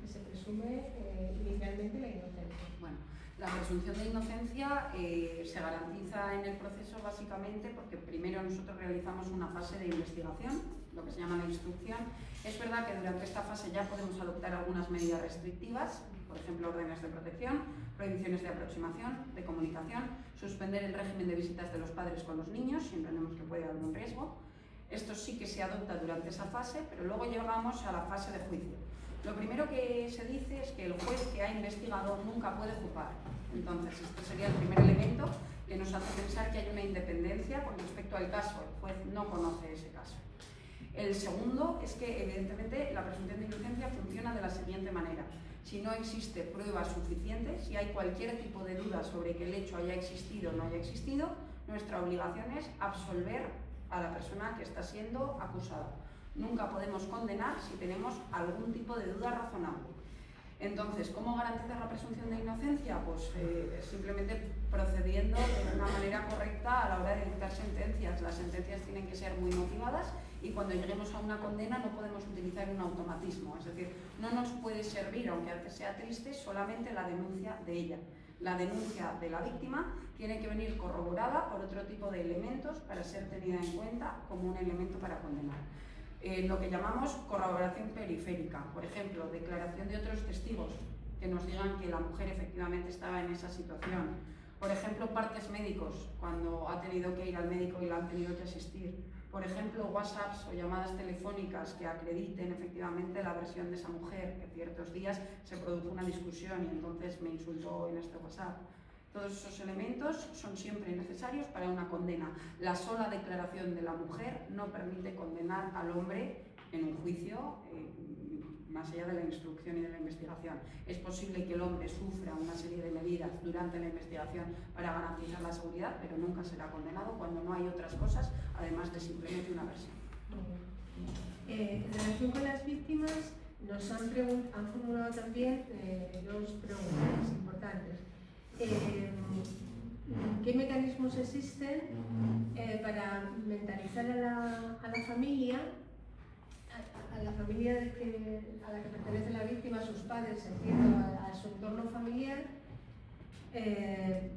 Speaker 2: se presume inicialmente la inocencia.
Speaker 3: Bueno, la presunción de inocencia se garantiza en el proceso básicamente porque primero nosotros realizamos una fase de investigación, lo que se llama la instrucción. Es verdad que durante esta fase ya podemos adoptar algunas medidas restrictivas, por ejemplo, órdenes de protección, prohibiciones de aproximación, de comunicación, suspender el régimen de visitas de los padres con los niños, si entendemos que puede haber un riesgo. Esto sí que se adopta durante esa fase, pero luego llegamos a la fase de juicio. Lo primero que se dice es que el juez que ha investigado nunca puede juzgar. Entonces, este sería el primer elemento que nos hace pensar que hay una independencia con respecto al caso. El juez no conoce ese caso. El segundo es que, evidentemente, la presunción de inocencia funciona de la siguiente manera. Si no existe pruebas suficientes, si hay cualquier tipo de duda sobre que el hecho haya existido o no haya existido, nuestra obligación es absolver a la persona que está siendo acusada. Nunca podemos condenar si tenemos algún tipo de duda razonable. Entonces, ¿cómo garantizar la presunción de inocencia? Pues simplemente procediendo de una manera correcta a la hora de dictar sentencias. Las sentencias tienen que ser muy motivadas y cuando lleguemos a una condena no podemos utilizar un automatismo. Es decir, no nos puede servir, aunque sea triste, solamente la denuncia de ella. La denuncia de la víctima tiene que venir corroborada por otro tipo de elementos para ser tenida en cuenta como un elemento para condenar. lo que llamamos corroboración periférica, por ejemplo, declaración de otros testigos que nos digan que la mujer efectivamente estaba en esa situación. Por ejemplo, partes médicos, cuando ha tenido que ir al médico y la han tenido que asistir. Por ejemplo, WhatsApps o llamadas telefónicas que acrediten efectivamente la versión de esa mujer, que ciertos días se produjo una discusión y entonces me insultó en este WhatsApp. Todos esos elementos son siempre necesarios para una condena. La sola declaración de la mujer no permite condenar al hombre en un juicio, más allá de la instrucción y de la investigación. Es posible que el hombre sufra una serie de medidas durante la investigación para garantizar la seguridad, pero nunca será condenado cuando no hay otras cosas, además de simplemente una versión.
Speaker 2: En relación con las víctimas, nos han formulado también dos preguntas importantes. ¿Qué mecanismos existen para mentalizar a la familia, a la familia a la que pertenece la víctima, a sus padres, entiendo, a su entorno familiar,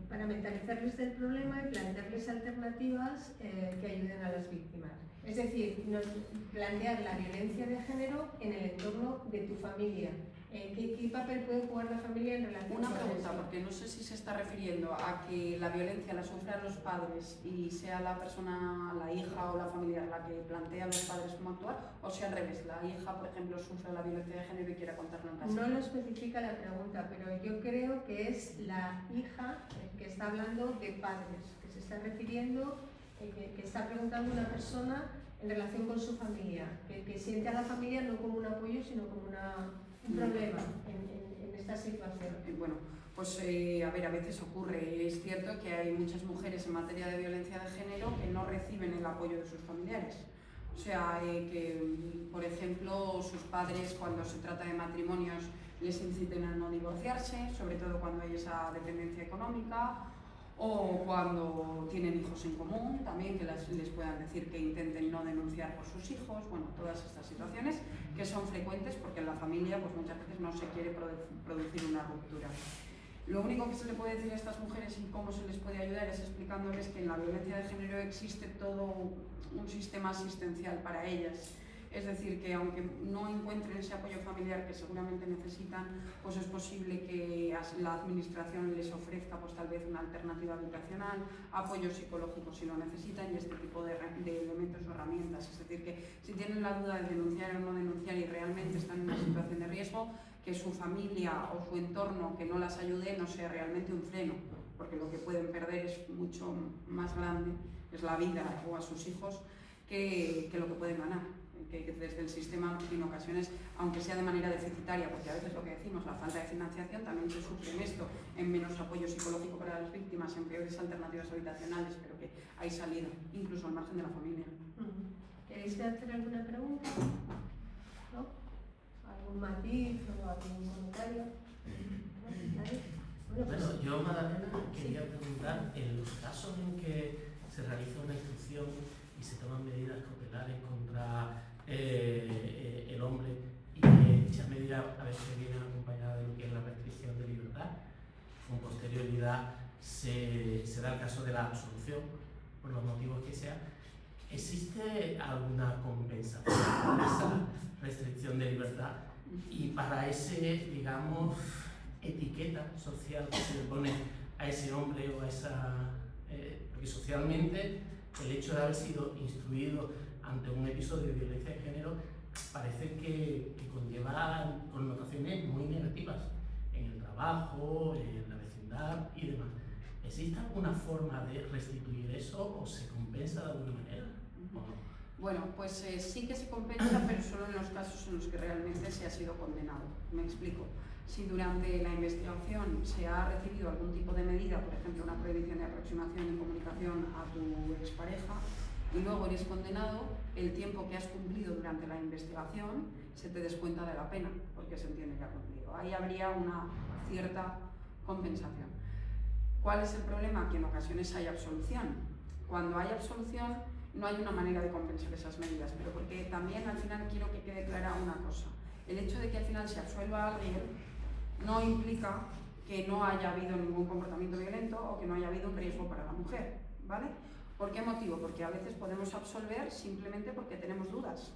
Speaker 2: para mentalizarles del problema y plantearles alternativas que ayuden a las víctimas? Es decir, plantear la violencia de género en el entorno de tu familia. ¿Qué papel puede jugar la familia en relación
Speaker 3: Una
Speaker 2: con
Speaker 3: pregunta,
Speaker 2: esto?
Speaker 3: porque no sé si se está refiriendo a que la violencia la sufran los padres y sea la persona, la hija o la familiar la que plantea a los padres cómo actuar, o sea al revés, la hija, por ejemplo, sufre la violencia de género y quiera contarlo en casa.
Speaker 2: No lo especifica la pregunta, pero yo creo que es la hija que está hablando de padres, que se está refiriendo, que está preguntando a una persona en relación con su familia, que siente a la familia no como un apoyo, sino como un problema en esta situación.
Speaker 3: Bueno, pues a ver, a veces ocurre. Es cierto que hay muchas mujeres en materia de violencia de género que no reciben el apoyo de sus familiares. O sea, que, por ejemplo, sus padres, cuando se trata de matrimonios, les inciten a no divorciarse, sobre todo cuando hay esa dependencia económica, o cuando tienen hijos en común, también que les puedan decir que intenten no denunciar por sus hijos. Bueno, todas estas situaciones que son frecuentes porque en la familia pues muchas veces no se quiere producir una ruptura. Lo único que se le puede decir a estas mujeres y cómo se les puede ayudar es explicándoles que en la violencia de género existe todo un sistema asistencial para ellas. Es decir, que aunque no encuentren ese apoyo familiar que seguramente necesitan, pues es posible que la administración les ofrezca pues tal vez una alternativa habitacional, apoyo psicológico si lo necesitan y este tipo de elementos o herramientas. Es decir, que si tienen la duda de denunciar o no denunciar y realmente están en una situación de riesgo, que su familia o su entorno que no las ayude no sea realmente un freno, porque lo que pueden perder es mucho más grande, es la vida o a sus hijos, que lo que pueden ganar. Que desde el sistema en ocasiones, aunque sea de manera deficitaria, porque a veces lo que decimos, la falta de financiación también se sufre en esto, en menos apoyo psicológico para las víctimas, en peores alternativas habitacionales, pero que hay salida, incluso al margen de la familia.
Speaker 2: ¿Queréis hacer alguna pregunta? ¿No? ¿Algún matiz o algún comentario? ¿No? Bueno,
Speaker 5: Bueno, yo, Magdalena, quería preguntar, en los casos en que se realiza una instrucción y se toman medidas cautelares contra el hombre y que dichas medidas a veces vienen acompañadas de lo que es la restricción de libertad, con posterioridad se da el caso de la absolución, por los motivos que sea, ¿existe alguna compensación para esa restricción de libertad y para ese, digamos, etiqueta social que se le pone a ese hombre o a esa... porque socialmente el hecho de haber sido instruido ante un episodio de violencia de género parece que conlleva connotaciones muy negativas en el trabajo, en la vecindad y demás. ¿Existe alguna forma de restituir eso o se compensa de alguna manera? ¿O no?
Speaker 3: Bueno, pues sí que se compensa, pero solo en los casos en los que realmente se ha sido condenado. Me explico. Si durante la investigación se ha recibido algún tipo de medida, por ejemplo, una prohibición de aproximación y comunicación a tu expareja, y luego eres condenado, el tiempo que has cumplido durante la investigación se te descuenta de la pena, porque se entiende que ha cumplido. Ahí habría una cierta compensación. ¿Cuál es el problema? Que en ocasiones hay absolución. Cuando hay absolución no hay una manera de compensar esas medidas, pero porque también al final quiero que quede clara una cosa. El hecho de que al final se absuelva a alguien no implica que no haya habido ningún comportamiento violento o que no haya habido un riesgo para la mujer, ¿vale? ¿Por qué motivo? Porque a veces podemos absolver simplemente porque tenemos dudas.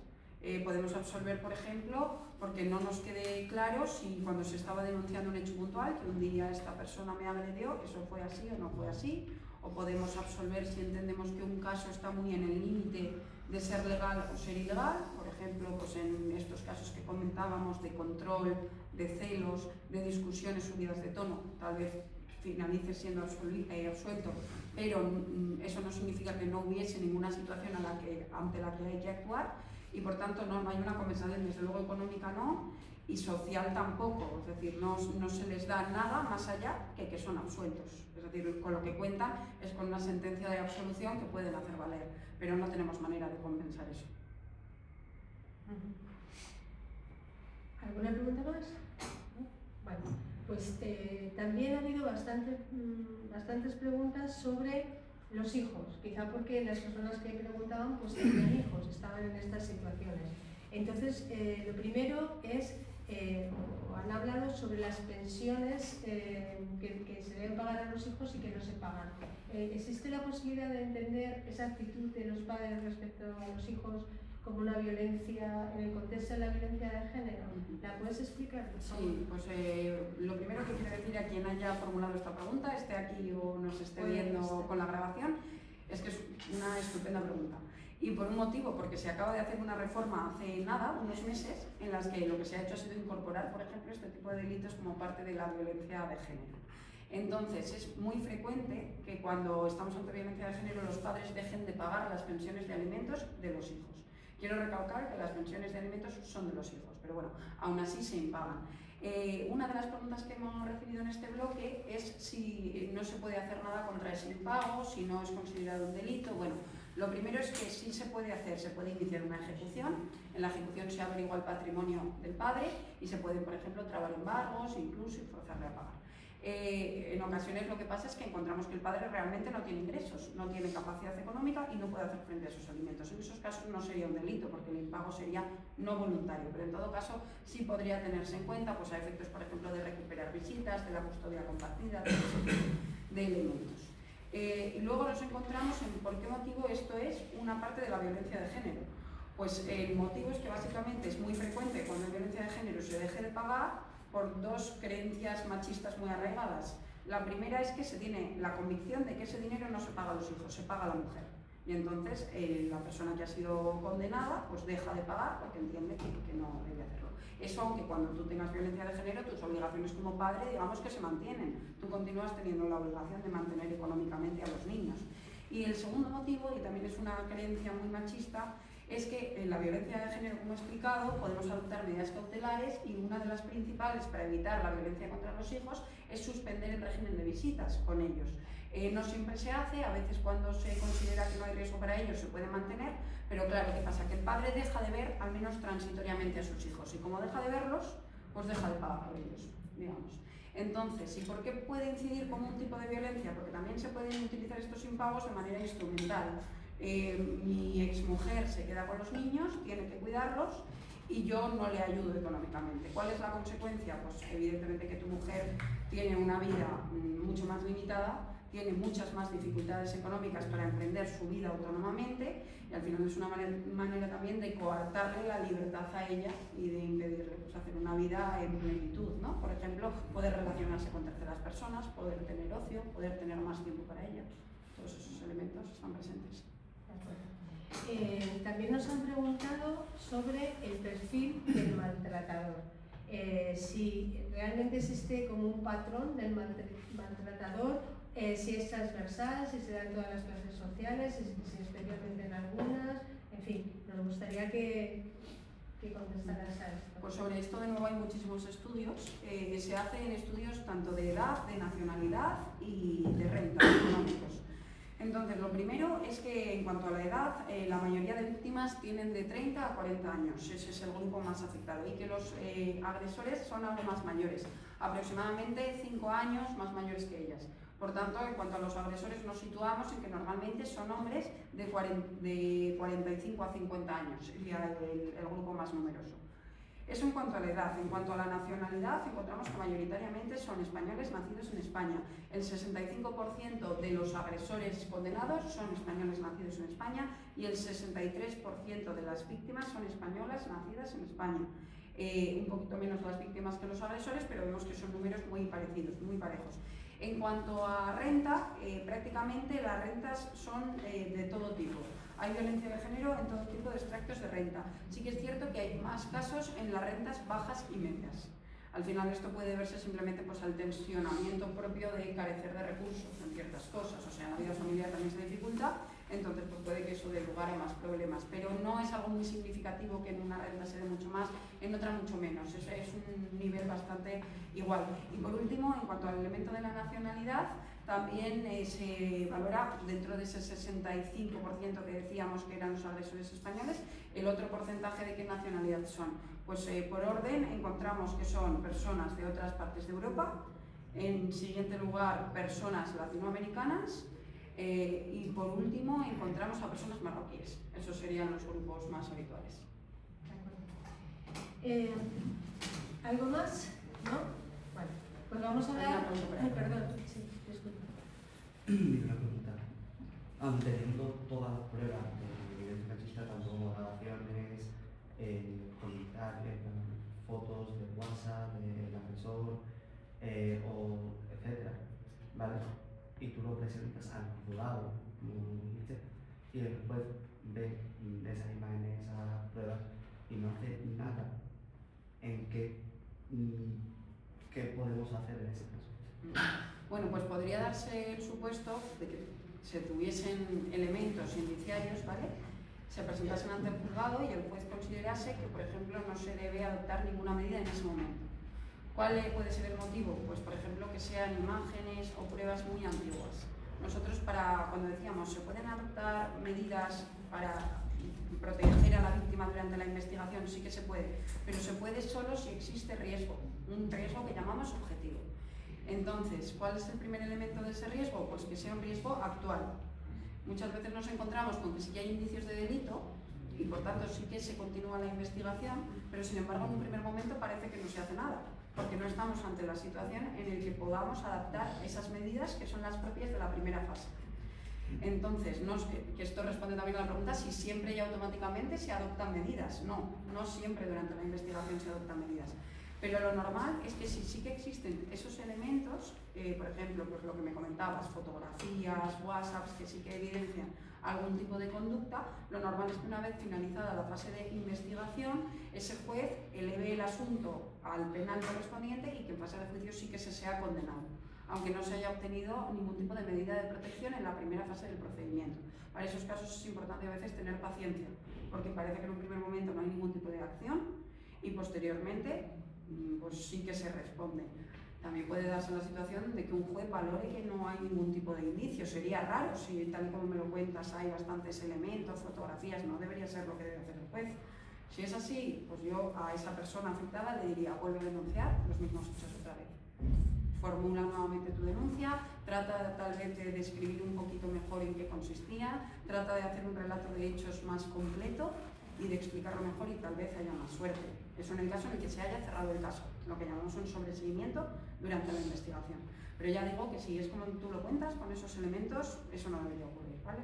Speaker 3: Podemos absolver, por ejemplo, porque no nos quede claro si cuando se estaba denunciando un hecho puntual, que un día esta persona me agredió, eso fue así o no fue así, o podemos absolver si entendemos que un caso está muy en el límite de ser legal o ser ilegal, por ejemplo, pues en estos casos que comentábamos de control, de celos, de discusiones subidas de tono, tal vez finalice siendo absuelto, pero eso no significa que no hubiese ninguna situación ante la que hay que actuar, y por tanto no hay una compensación, desde luego económica no, y social tampoco, es decir, no se les da nada más allá que son absueltos. Es decir, con lo que cuentan es con una sentencia de absolución que pueden hacer valer, pero no tenemos manera de compensar eso.
Speaker 2: ¿Alguna pregunta más? Bueno, pues también ha habido bastantes preguntas sobre los hijos, quizá porque las personas que preguntaban pues tenían hijos, estaban en estas situaciones. Entonces, lo primero es, han hablado sobre las pensiones que se deben pagar a los hijos y que no se pagan. ¿Existe la posibilidad de entender esa actitud de los padres respecto a los hijos como una violencia, en el contexto de la violencia de género? ¿La puedes explicar?
Speaker 3: Sí, pues lo primero que quiero decir a quien haya formulado esta pregunta, esté aquí o nos esté viendo con la grabación, es que es una estupenda pregunta. Y por un motivo, porque se acaba de hacer una reforma hace nada, unos meses, en las que lo que se ha hecho ha sido incorporar, por ejemplo, este tipo de delitos como parte de la violencia de género. Entonces, es muy frecuente que cuando estamos ante violencia de género los padres dejen de pagar las pensiones de alimentos de los hijos. Quiero recalcar que las pensiones de alimentos son de los hijos, pero bueno, aún así se impagan. Una de las preguntas que hemos recibido en este bloque es si no se puede hacer nada contra ese impago, si no es considerado un delito. Bueno, lo primero es que sí se puede hacer, se puede iniciar una ejecución. En la ejecución se averigua el patrimonio del padre y se pueden, por ejemplo, trabar embargos, incluso y forzarle a pagar. En ocasiones lo que pasa es que encontramos que el padre realmente no tiene ingresos, no tiene capacidad económica y no puede hacer frente a esos alimentos. En esos casos no sería un delito porque el impago sería no voluntario, pero en todo caso sí podría tenerse en cuenta pues, a efectos, por ejemplo, de recuperar visitas, de la custodia compartida, de elementos. Y luego nos encontramos en por qué motivo esto es una parte de la violencia de género. Pues el motivo es que básicamente es muy frecuente cuando hay violencia de género se deje de pagar por dos creencias machistas muy arraigadas. La primera es que se tiene la convicción de que ese dinero no se paga a los hijos, se paga a la mujer. Y entonces la persona que ha sido condenada pues deja de pagar porque entiende que no debe hacerlo. Eso, aunque cuando tú tengas violencia de género, tus obligaciones como padre, digamos que se mantienen. Tú continúas teniendo la obligación de mantener económicamente a los niños. Y el segundo motivo, y también es una creencia muy machista, es que en la violencia de género, como he explicado, podemos adoptar medidas cautelares y una de las principales para evitar la violencia contra los hijos es suspender el régimen de visitas con ellos. No siempre se hace, a veces cuando se considera que no hay riesgo para ellos se puede mantener, pero claro, ¿qué pasa? Que el padre deja de ver al menos transitoriamente a sus hijos y como deja de verlos, pues deja de pagar por ellos, digamos. Entonces, ¿y por qué puede incidir como un tipo de violencia? Porque también se pueden utilizar estos impagos de manera instrumental. Mi exmujer se queda con los niños, tiene que cuidarlos y yo no le ayudo económicamente. ¿Cuál es la consecuencia? Pues evidentemente que tu mujer tiene una vida mucho más limitada, tiene muchas más dificultades económicas para emprender su vida autónomamente y al final es una manera también de coartarle la libertad a ella y de impedirle pues, hacer una vida en plenitud, ¿no? Por ejemplo, poder relacionarse con terceras personas, poder tener ocio, poder tener más tiempo para ella. Todos esos elementos están presentes.
Speaker 2: También nos han preguntado sobre el perfil del maltratador. Si realmente existe como un patrón del maltratador, si es transversal, si se da en todas las clases sociales, si especialmente en algunas, en fin, nos gustaría que contestaras a esto.
Speaker 3: Pues sobre esto de nuevo hay muchísimos estudios, se hacen estudios tanto de edad, de nacionalidad y de renta económicos. Entonces, lo primero es que en cuanto a la edad, la mayoría de víctimas tienen de 30 a 40 años, ese es el grupo más afectado, y que los agresores son algo más mayores, aproximadamente 5 años más mayores que ellas. Por tanto, en cuanto a los agresores nos situamos en que normalmente son hombres de 45 a 50 años, sería el grupo más numeroso. Eso en cuanto a la edad. En cuanto a la nacionalidad, encontramos que mayoritariamente son españoles nacidos en España. El 65% de los agresores condenados son españoles nacidos en España y el 63% de las víctimas son españolas nacidas en España. Un poquito menos las víctimas que los agresores, pero vemos que son números muy parecidos, muy parejos. En cuanto a renta, prácticamente las rentas son de todo tipo. Hay violencia de género en todo tipo de extractos de renta. Sí que es cierto que hay más casos en las rentas bajas y medias. Al final esto puede deberse simplemente pues, al tensionamiento propio de carecer de recursos en ciertas cosas, o sea, la vida familiar también se dificulta, entonces pues, puede que eso dé lugar a más problemas, pero no es algo muy significativo que en una renta se dé mucho más, en otra mucho menos, es un nivel bastante igual. Y por último, en cuanto al elemento de la nacionalidad, también se valora dentro de ese 65% que decíamos que eran los agresores españoles, el otro porcentaje de qué nacionalidad son. Pues por orden encontramos que son personas de otras partes de Europa, en siguiente lugar personas latinoamericanas y por último encontramos a personas marroquíes. Esos serían los grupos más habituales.
Speaker 2: ¿Algo más? ¿No? Bueno, pues vamos a hablar... Ay, perdón, sí, disculpa.
Speaker 6: Una pregunta. Teniendo todas las pruebas de evidencia machista, tanto grabaciones, fotos de WhatsApp, del agresor, o etcétera, ¿vale? Y tú lo presentas al juzgado, y el juez ve esas imágenes, esas pruebas, y no hace nada. ¿En qué podemos hacer en ese caso?
Speaker 3: Bueno, pues podría darse el supuesto de que se tuviesen elementos indiciarios, ¿vale? Se presentasen ante el juzgado y el juez considerase que, por ejemplo, no se debe adoptar ninguna medida en ese momento. ¿Cuál puede ser el motivo? Pues, por ejemplo, que sean imágenes o pruebas muy antiguas. Nosotros, cuando decíamos, se pueden adoptar medidas para proteger a la víctima durante la investigación, sí que se puede, pero se puede solo si existe riesgo, un riesgo que llamamos objetivo. Entonces, ¿cuál es el primer elemento de ese riesgo? Pues que sea un riesgo actual. Muchas veces nos encontramos con que sí que hay indicios de delito y por tanto sí que se continúa la investigación, pero sin embargo en un primer momento parece que no se hace nada, porque no estamos ante la situación en la que podamos adaptar esas medidas que son las propias de la primera fase. Entonces, que esto responde también a la pregunta si siempre y automáticamente se adoptan medidas. No siempre durante la investigación se adoptan medidas. Pero lo normal es que si sí que existen esos elementos, por ejemplo, pues lo que me comentabas, fotografías, WhatsApps, que sí que evidencian algún tipo de conducta, lo normal es que una vez finalizada la fase de investigación, ese juez eleve el asunto al penal correspondiente y que en fase de juicio sí que se sea condenado, aunque no se haya obtenido ningún tipo de medida de protección en la primera fase del procedimiento. Para esos casos es importante a veces tener paciencia, porque parece que en un primer momento no hay ningún tipo de acción y posteriormente pues sí que se responde. También puede darse la situación de que un juez valore que no hay ningún tipo de indicio. Sería raro si, tal y como me lo cuentas, hay bastantes elementos, fotografías, no debería ser lo que debe hacer el juez. Si es así, pues yo a esa persona afectada le diría, vuelve a denunciar los mismos hechos otra vez. Formula nuevamente tu denuncia, trata tal vez de describir un poquito mejor en qué consistía, trata de hacer un relato de hechos más completo y de explicarlo mejor y tal vez haya más suerte. Eso en el caso en el que se haya cerrado el caso, lo que llamamos un sobreseguimiento durante la investigación. Pero ya digo que si es como tú lo cuentas, con esos elementos, eso no debería ocurrir, ¿vale?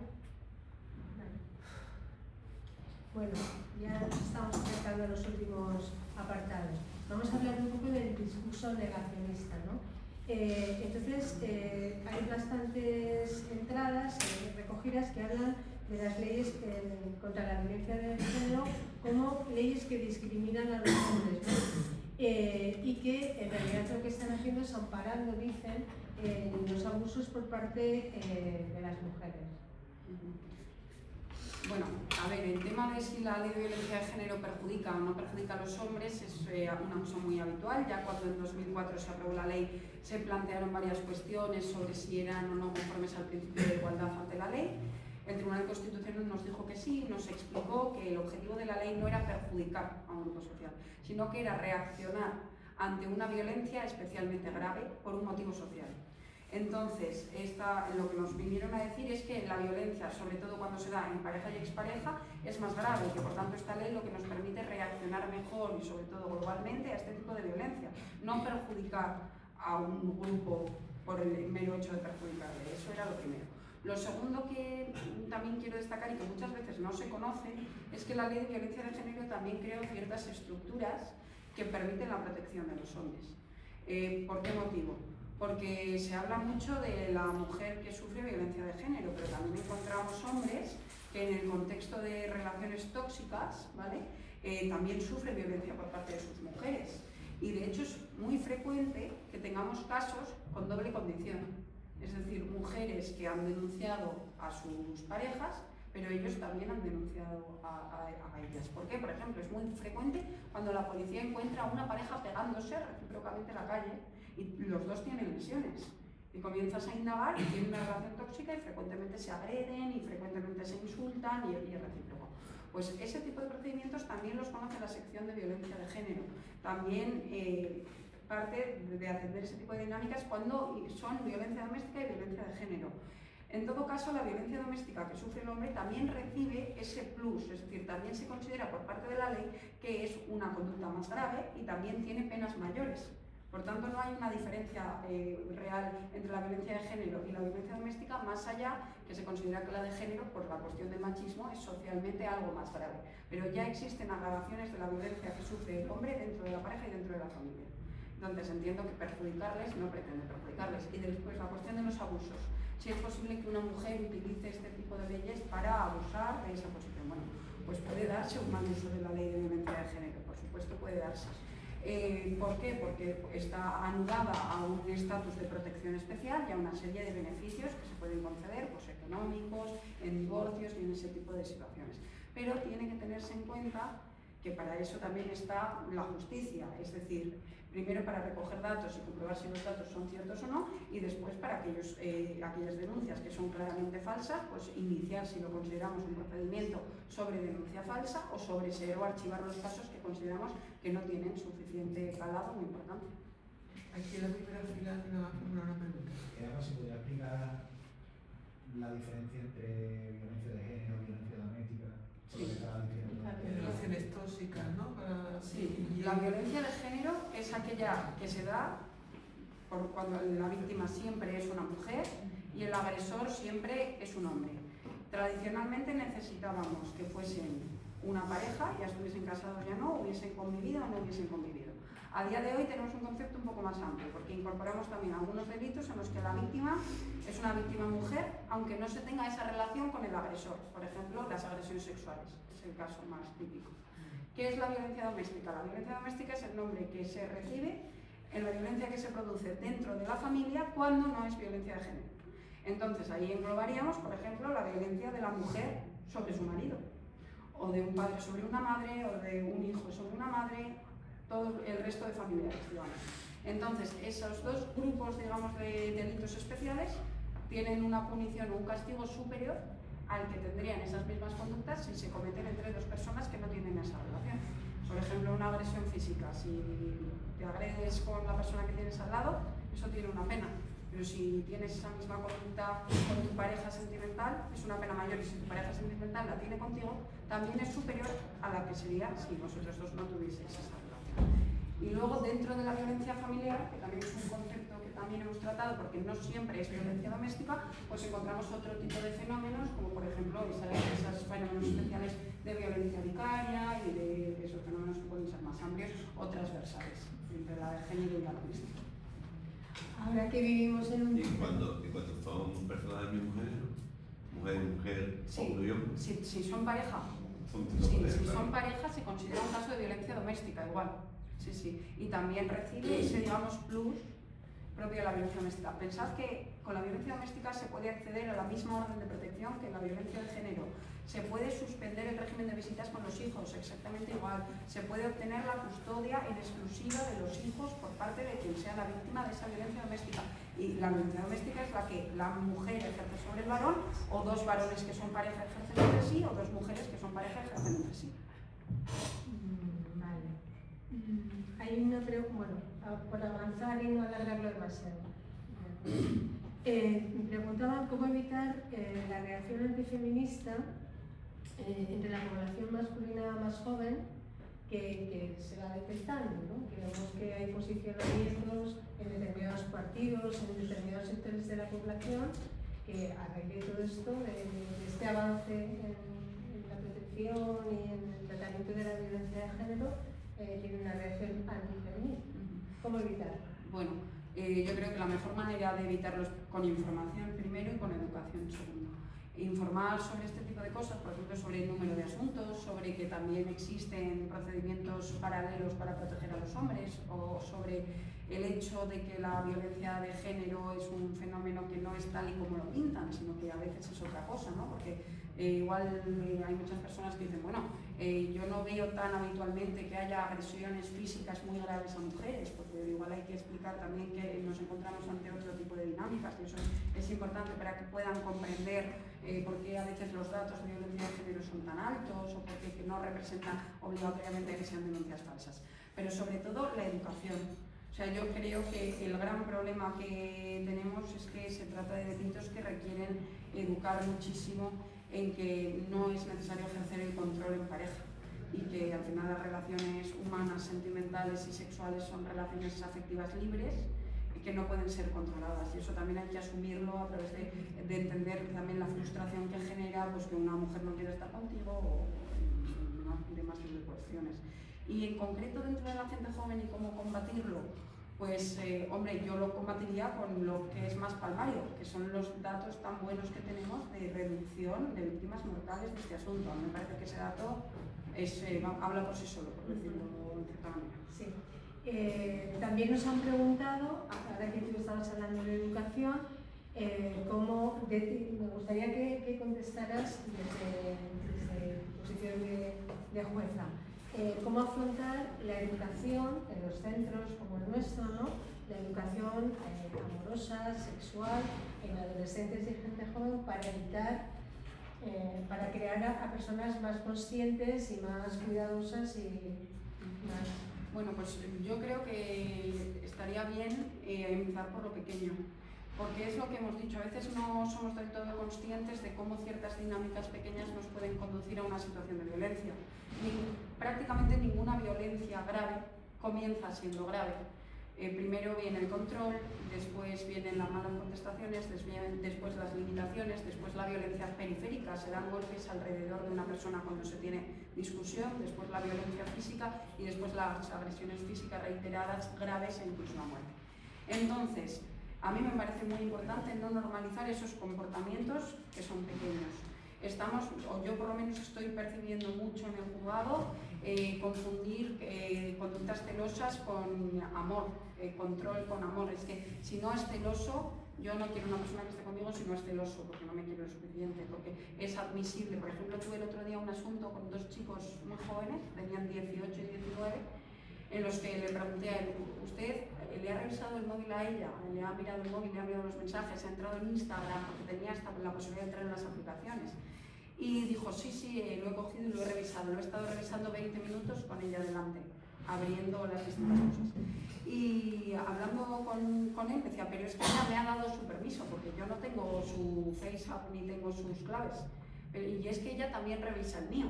Speaker 2: Bueno, ya estamos acercando a los últimos apartados. Vamos a hablar un poco del discurso negacionista, ¿no? Entonces, hay bastantes entradas recogidas que hablan de las leyes contra la violencia de género como leyes que discriminan a los hombres, ¿no? Y que en realidad lo que están haciendo es amparando, dicen, los abusos por parte de las mujeres.
Speaker 3: Bueno, a ver, el tema de si la ley de violencia de género perjudica o no perjudica a los hombres es una cosa muy habitual. Ya cuando en 2004 se aprobó la ley se plantearon varias cuestiones sobre si eran o no conformes al principio de igualdad ante la ley. El Tribunal Constitucional nos dijo que sí, nos explicó que el objetivo de la ley no era perjudicar a un grupo social, sino que era reaccionar ante una violencia especialmente grave por un motivo social. Entonces, lo que nos vinieron a decir es que la violencia, sobre todo cuando se da en pareja y expareja, es más grave y que por tanto esta ley lo que nos permite es reaccionar mejor y sobre todo globalmente a este tipo de violencia, no perjudicar a un grupo por el mero hecho de perjudicarle. Eso era lo primero. Lo segundo que también quiero destacar y que muchas veces no se conoce es que la ley de violencia de género también creó ciertas estructuras que permiten la protección de los hombres. ¿Por qué motivo? Porque se habla mucho de la mujer que sufre violencia de género, pero también encontramos hombres que en el contexto de relaciones tóxicas, ¿vale? También sufren violencia por parte de sus mujeres. Y de hecho es muy frecuente que tengamos casos con doble condición. Es decir, mujeres que han denunciado a sus parejas, pero ellos también han denunciado a ellas. ¿Por qué? Por ejemplo, es muy frecuente cuando la policía encuentra a una pareja pegándose recíprocamente en la calle y los dos tienen lesiones. Y comienzas a indagar y tienen una relación tóxica y frecuentemente se agreden y frecuentemente se insultan y es recíproco. Pues ese tipo de procedimientos también los conoce la sección de violencia de género. También parte de atender ese tipo de dinámicas cuando son violencia doméstica y violencia de género. En todo caso, la violencia doméstica que sufre el hombre también recibe ese plus, es decir, también se considera por parte de la ley que es una conducta más grave y también tiene penas mayores. Por tanto, no hay una diferencia real entre la violencia de género y la violencia doméstica, más allá que se considera que la de género, por la cuestión del machismo, es socialmente algo más grave. Pero ya existen agravaciones de la violencia que sufre el hombre dentro de la pareja y dentro de la familia. Entonces entiendo que perjudicarles no pretende perjudicarles. Y después la cuestión de los abusos. Si es posible que una mujer utilice este tipo de leyes para abusar de esa posición. Bueno, pues puede darse un mal uso de la ley de violencia de género, por supuesto puede darse. ¿Por qué? Porque está anudada a un estatus de protección especial y a una serie de beneficios que se pueden conceder, pues económicos, en divorcios y en ese tipo de situaciones. Pero tiene que tenerse en cuenta que para eso también está la justicia, es decir, primero para recoger datos y comprobar si los datos son ciertos o no, y después para aquellas denuncias que son claramente falsas, pues iniciar, si lo consideramos, un procedimiento sobre denuncia falsa o sobre ser o archivar los casos que consideramos que no tienen suficiente calado o importancia.
Speaker 1: Aquí en la primera fila tiene una pregunta.
Speaker 7: Además, se podría explicar la diferencia entre violencia de género y violencia doméstica.
Speaker 3: Sí.
Speaker 1: Relaciones tóxicas, ¿no?
Speaker 3: Sí, la violencia de género es aquella que se da cuando la víctima siempre es una mujer y el agresor siempre es un hombre. Tradicionalmente necesitábamos que fuesen una pareja, ya estuviesen casados ya no, hubiesen convivido o no hubiesen convivido. A día de hoy tenemos un concepto un poco más amplio, porque incorporamos también algunos delitos en los que la víctima es una víctima mujer, aunque no se tenga esa relación con el agresor. Por ejemplo, las agresiones sexuales, es el caso más típico. ¿Qué es la violencia doméstica? La violencia doméstica es el nombre que se recibe en la violencia que se produce dentro de la familia cuando no es violencia de género. Entonces, ahí englobaríamos, por ejemplo, la violencia de la mujer sobre su marido, o de un padre sobre una madre, o de un hijo sobre una madre, todo el resto de familiares, digamos. Entonces, esos dos grupos, digamos, de delitos especiales tienen una punición o un castigo superior al que tendrían esas mismas conductas si se cometen entre dos personas que no tienen esa relación. Por ejemplo, una agresión física. Si te agredes con la persona que tienes al lado, eso tiene una pena. Pero si tienes esa misma conducta con tu pareja sentimental, es una pena mayor. Y si tu pareja sentimental la tiene contigo, también es superior a la que sería si vosotros dos no tuvieseis esa relación. Y luego, dentro de la violencia familiar, que también es un concepto que también hemos tratado porque no siempre es violencia doméstica, pues encontramos otro tipo de fenómenos, como por ejemplo esos fenómenos especiales de violencia vicaria y de esos fenómenos que pueden ser más amplios o transversales, entre la de género y la doméstica.
Speaker 2: Ahora que vivimos en un...
Speaker 8: ¿Y cuando son personas del mismo género? Mujer y mujer, hombre y hombre.
Speaker 3: Si son pareja. Si son pareja se considera un caso de violencia doméstica, igual. Sí. Y también recibe ese, digamos, plus propio de la violencia doméstica. Pensad que con la violencia doméstica se puede acceder a la misma orden de protección que en la violencia de género. Se puede suspender el régimen de visitas con los hijos, exactamente igual. Se puede obtener la custodia en exclusiva de los hijos por parte de quien sea la víctima de esa violencia doméstica. Y la violencia doméstica es la que la mujer ejerce sobre el varón, o dos varones que son pareja ejercen entre sí, o dos mujeres que son pareja ejercen entre sí.
Speaker 2: Vale. Hay una pregunta, bueno, por avanzar y no alargarlo demasiado. Me preguntaban cómo evitar la reacción antifeminista entre la población masculina más joven que se va detectando, ¿no? Que vemos que hay posicionamientos en determinados partidos, en determinados sectores de la población, que a raíz de todo esto, de este avance en la protección y en el tratamiento de la violencia de género, tiene una reacción antifeminista. ¿Cómo evitarlo?
Speaker 3: Bueno, yo creo que la mejor manera de evitarlo es con información primero y con educación segundo. Informar sobre este tipo de cosas, por ejemplo, sobre el número de asuntos, sobre que también existen procedimientos paralelos para proteger a los hombres, o sobre el hecho de que la violencia de género es un fenómeno que no es tal y como lo pintan, sino que a veces es otra cosa, ¿no? Porque igual hay muchas personas que dicen, bueno, yo no veo tan habitualmente que haya agresiones físicas muy graves a mujeres, porque igual hay que explicar también que nos encontramos ante otro tipo de dinámicas, y eso es importante para que puedan comprender por qué a veces los datos de violencia de género son tan altos, o por qué no representan obligatoriamente que sean denuncias falsas. Pero sobre todo la educación. O sea, yo creo que el gran problema que tenemos es que se trata de delitos que requieren educar muchísimo en que no es necesario ejercer el control en pareja, y que al final las relaciones humanas, sentimentales y sexuales son relaciones afectivas libres y que no pueden ser controladas, y eso también hay que asumirlo a través de entender también la frustración que genera pues, que una mujer no quiere estar contigo, o demás tipos de cuestiones. Y en concreto dentro de la gente joven y cómo combatirlo, pues hombre, yo lo combatiría con lo que es más palmario, que son los datos tan buenos que tenemos de reducción de víctimas mortales de este asunto. A mí me parece que ese dato habla por sí solo, por decirlo de cierta manera.
Speaker 2: Sí. También nos han preguntado, ahora que tú estabas hablando de educación, me gustaría que contestaras desde tu posición de jueza. Cómo afrontar la educación en los centros como el nuestro, ¿no? La educación amorosa, sexual, en adolescentes y gente joven, para evitar, para crear a personas más conscientes y más cuidadosas y más...
Speaker 3: Bueno, pues yo creo que estaría bien empezar por lo pequeño, porque es lo que hemos dicho, a veces no somos del todo conscientes de cómo ciertas dinámicas pequeñas nos pueden conducir a una situación de violencia. Prácticamente ninguna violencia grave comienza siendo grave. Primero viene el control, después vienen las malas contestaciones, después las limitaciones, después la violencia periférica, se dan golpes alrededor de una persona cuando se tiene discusión, después la violencia física y después las agresiones físicas reiteradas, graves e incluso la muerte. Entonces, a mí me parece muy importante no normalizar esos comportamientos que son pequeños. Yo por lo menos estoy percibiendo mucho en el juzgado confundir conductas celosas con amor, control con amor. Es que si no es celoso, yo no quiero una persona que esté conmigo si no es celoso, porque no me quiero lo suficiente, porque es admisible. Por ejemplo, tuve el otro día un asunto con dos chicos muy jóvenes, tenían 18 y 19, en los que le pregunté a él, ¿usted le ha revisado el móvil a ella? Le ha mirado el móvil, le ha mirado los mensajes, ha entrado en Instagram, porque tenía hasta la posibilidad de entrar en las aplicaciones. Y dijo, sí, lo he cogido y lo he revisado. Lo he estado revisando 20 minutos con ella delante, abriendo las distintas cosas. Y hablando con él, decía, pero es que ella me ha dado su permiso, porque yo no tengo su FaceApp ni tengo sus claves. Y es que ella también revisa el mío.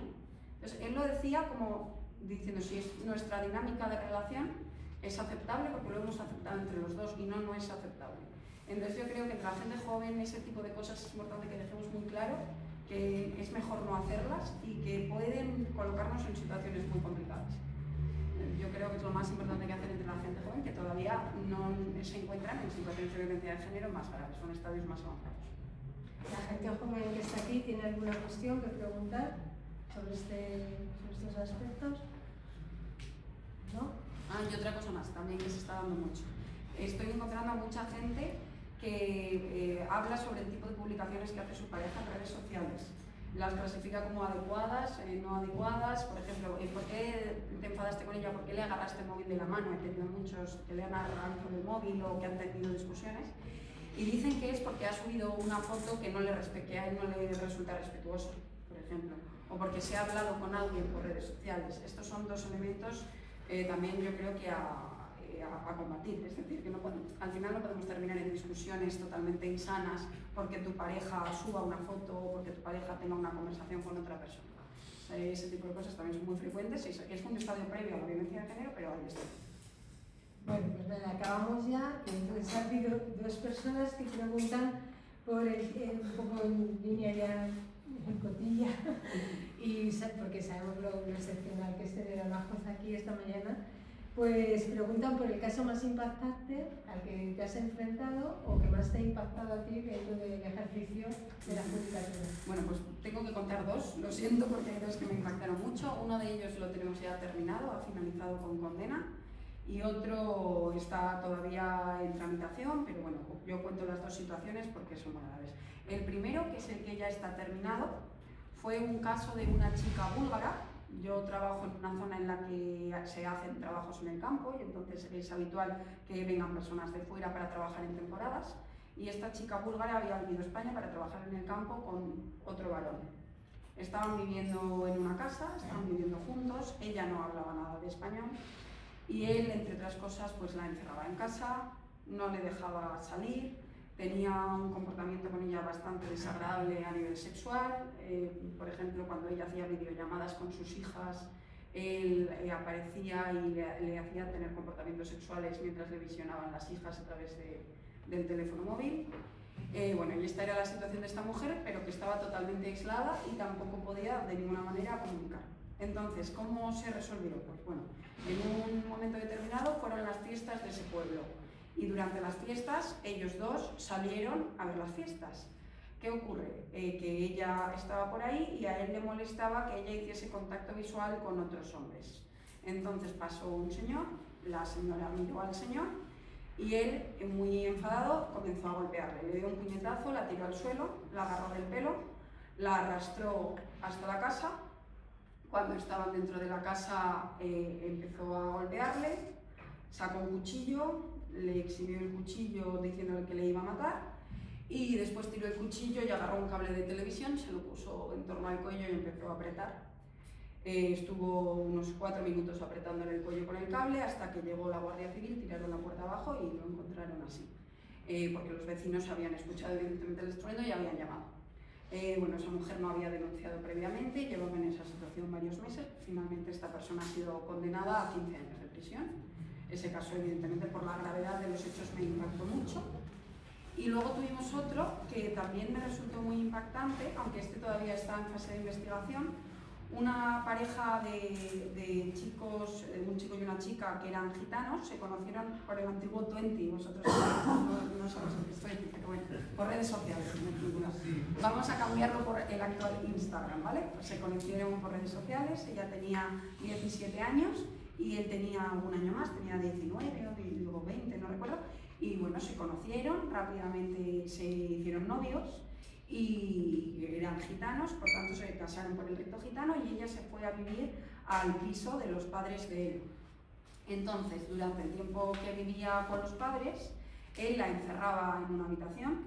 Speaker 3: Entonces, él lo decía como diciendo, si es nuestra dinámica de relación, es aceptable porque lo hemos aceptado entre los dos, y no es aceptable. Entonces yo creo que entre la gente joven ese tipo de cosas es importante que dejemos muy claro que es mejor no hacerlas y que pueden colocarnos en situaciones muy complicadas. Yo creo que es lo más importante que hacer entre la gente joven, que todavía no se encuentran en situaciones de violencia de género más graves, son estadios más avanzados.
Speaker 2: ¿La gente joven que está aquí tiene alguna cuestión que preguntar sobre estos aspectos? ¿No?
Speaker 3: Y otra cosa más también que se está dando mucho. Estoy encontrando a mucha gente que habla sobre el tipo de publicaciones que hace su pareja en redes sociales. Las clasifica como adecuadas, no adecuadas. Por ejemplo, ¿por qué te enfadaste con ella? ¿Por qué le agarraste el móvil de la mano? He tenido muchos que le han agarrado el móvil o que han tenido discusiones. Y dicen que es porque ha subido una foto que a él no le resulta respetuosa, por ejemplo. O porque se ha hablado con alguien por redes sociales. Estos son dos elementos también yo creo que a combatir. Es decir, que al final no podemos terminar en discusiones totalmente insanas porque tu pareja suba una foto o porque tu pareja tenga una conversación con otra persona. Ese tipo de cosas también son muy frecuentes y es un estadio previo a la violencia de género, pero ahí está.
Speaker 2: Bueno, pues nada, acabamos ya. Entonces ha habido dos personas que preguntan por un poco en línea ya en cotilla, y porque sabemos lo excepcional que es tener a una juez aquí esta mañana, pues preguntan por el caso más impactante al que te has enfrentado o que más te ha impactado a ti dentro del ejercicio de la judicatura.
Speaker 3: Bueno, pues tengo que contar dos, lo siento porque hay dos que me impactaron mucho. Uno de ellos lo tenemos ya terminado, ha finalizado con condena, y otro está todavía en tramitación, pero bueno, yo cuento las dos situaciones porque son muy graves. El primero, que es el que ya está terminado, fue un caso de una chica búlgara. Yo trabajo en una zona en la que se hacen trabajos en el campo y entonces es habitual que vengan personas de fuera para trabajar en temporadas, y esta chica búlgara había venido a España para trabajar en el campo con otro varón. Estaban viviendo en una casa, estaban viviendo juntos, ella no hablaba nada de español y él, entre otras cosas, pues la encerraba en casa, no le dejaba salir, tenía un comportamiento con ella bastante desagradable a nivel sexual. Por ejemplo, cuando ella hacía videollamadas con sus hijas, él aparecía y le hacía tener comportamientos sexuales mientras le visionaban las hijas a través del teléfono móvil. Bueno, y esta era la situación de esta mujer, pero que estaba totalmente aislada y tampoco podía de ninguna manera comunicar. Entonces, ¿cómo se resolvió? Pues bueno, en un momento determinado fueron las fiestas de ese pueblo. Y durante las fiestas, ellos dos salieron a ver las fiestas. ¿Qué ocurre? Que ella estaba por ahí y a él le molestaba que ella hiciese contacto visual con otros hombres. Entonces pasó un señor, la señora miró al señor y él, muy enfadado, comenzó a golpearle. Le dio un puñetazo, la tiró al suelo, la agarró del pelo, la arrastró hasta la casa. Cuando estaban dentro de la casa empezó a golpearle, sacó un cuchillo, le exhibió el cuchillo diciéndole que le iba a matar y después tiró el cuchillo y agarró un cable de televisión, se lo puso en torno al cuello y empezó a apretar. Estuvo unos 4 minutos apretándole el cuello con el cable hasta que llegó la Guardia Civil, tiraron la puerta abajo y lo encontraron así, porque los vecinos habían escuchado evidentemente el estruendo y habían llamado. Bueno, esa mujer no había denunciado previamente, llevaba en esa situación varios meses. Finalmente esta persona ha sido condenada a 15 años de prisión. Ese caso, evidentemente, por la gravedad de los hechos me impactó mucho. Y luego tuvimos otro que también me resultó muy impactante, aunque este todavía está en fase de investigación. Una pareja de chicos, un chico y una chica que eran gitanos, se conocieron por el antiguo Twenty, vosotros no sabéis lo que es Twenty, pero bueno, por redes sociales, vamos a cambiarlo por el actual Instagram, ¿vale? Pues se conocieron por redes sociales, ella tenía 17 años y él tenía un año más, tenía 19 o luego 20, no recuerdo, y bueno, se conocieron, rápidamente se hicieron novios, y eran gitanos, por tanto se casaron por el rito gitano y ella se fue a vivir al piso de los padres de él. Entonces, durante el tiempo que vivía con los padres, él la encerraba en una habitación,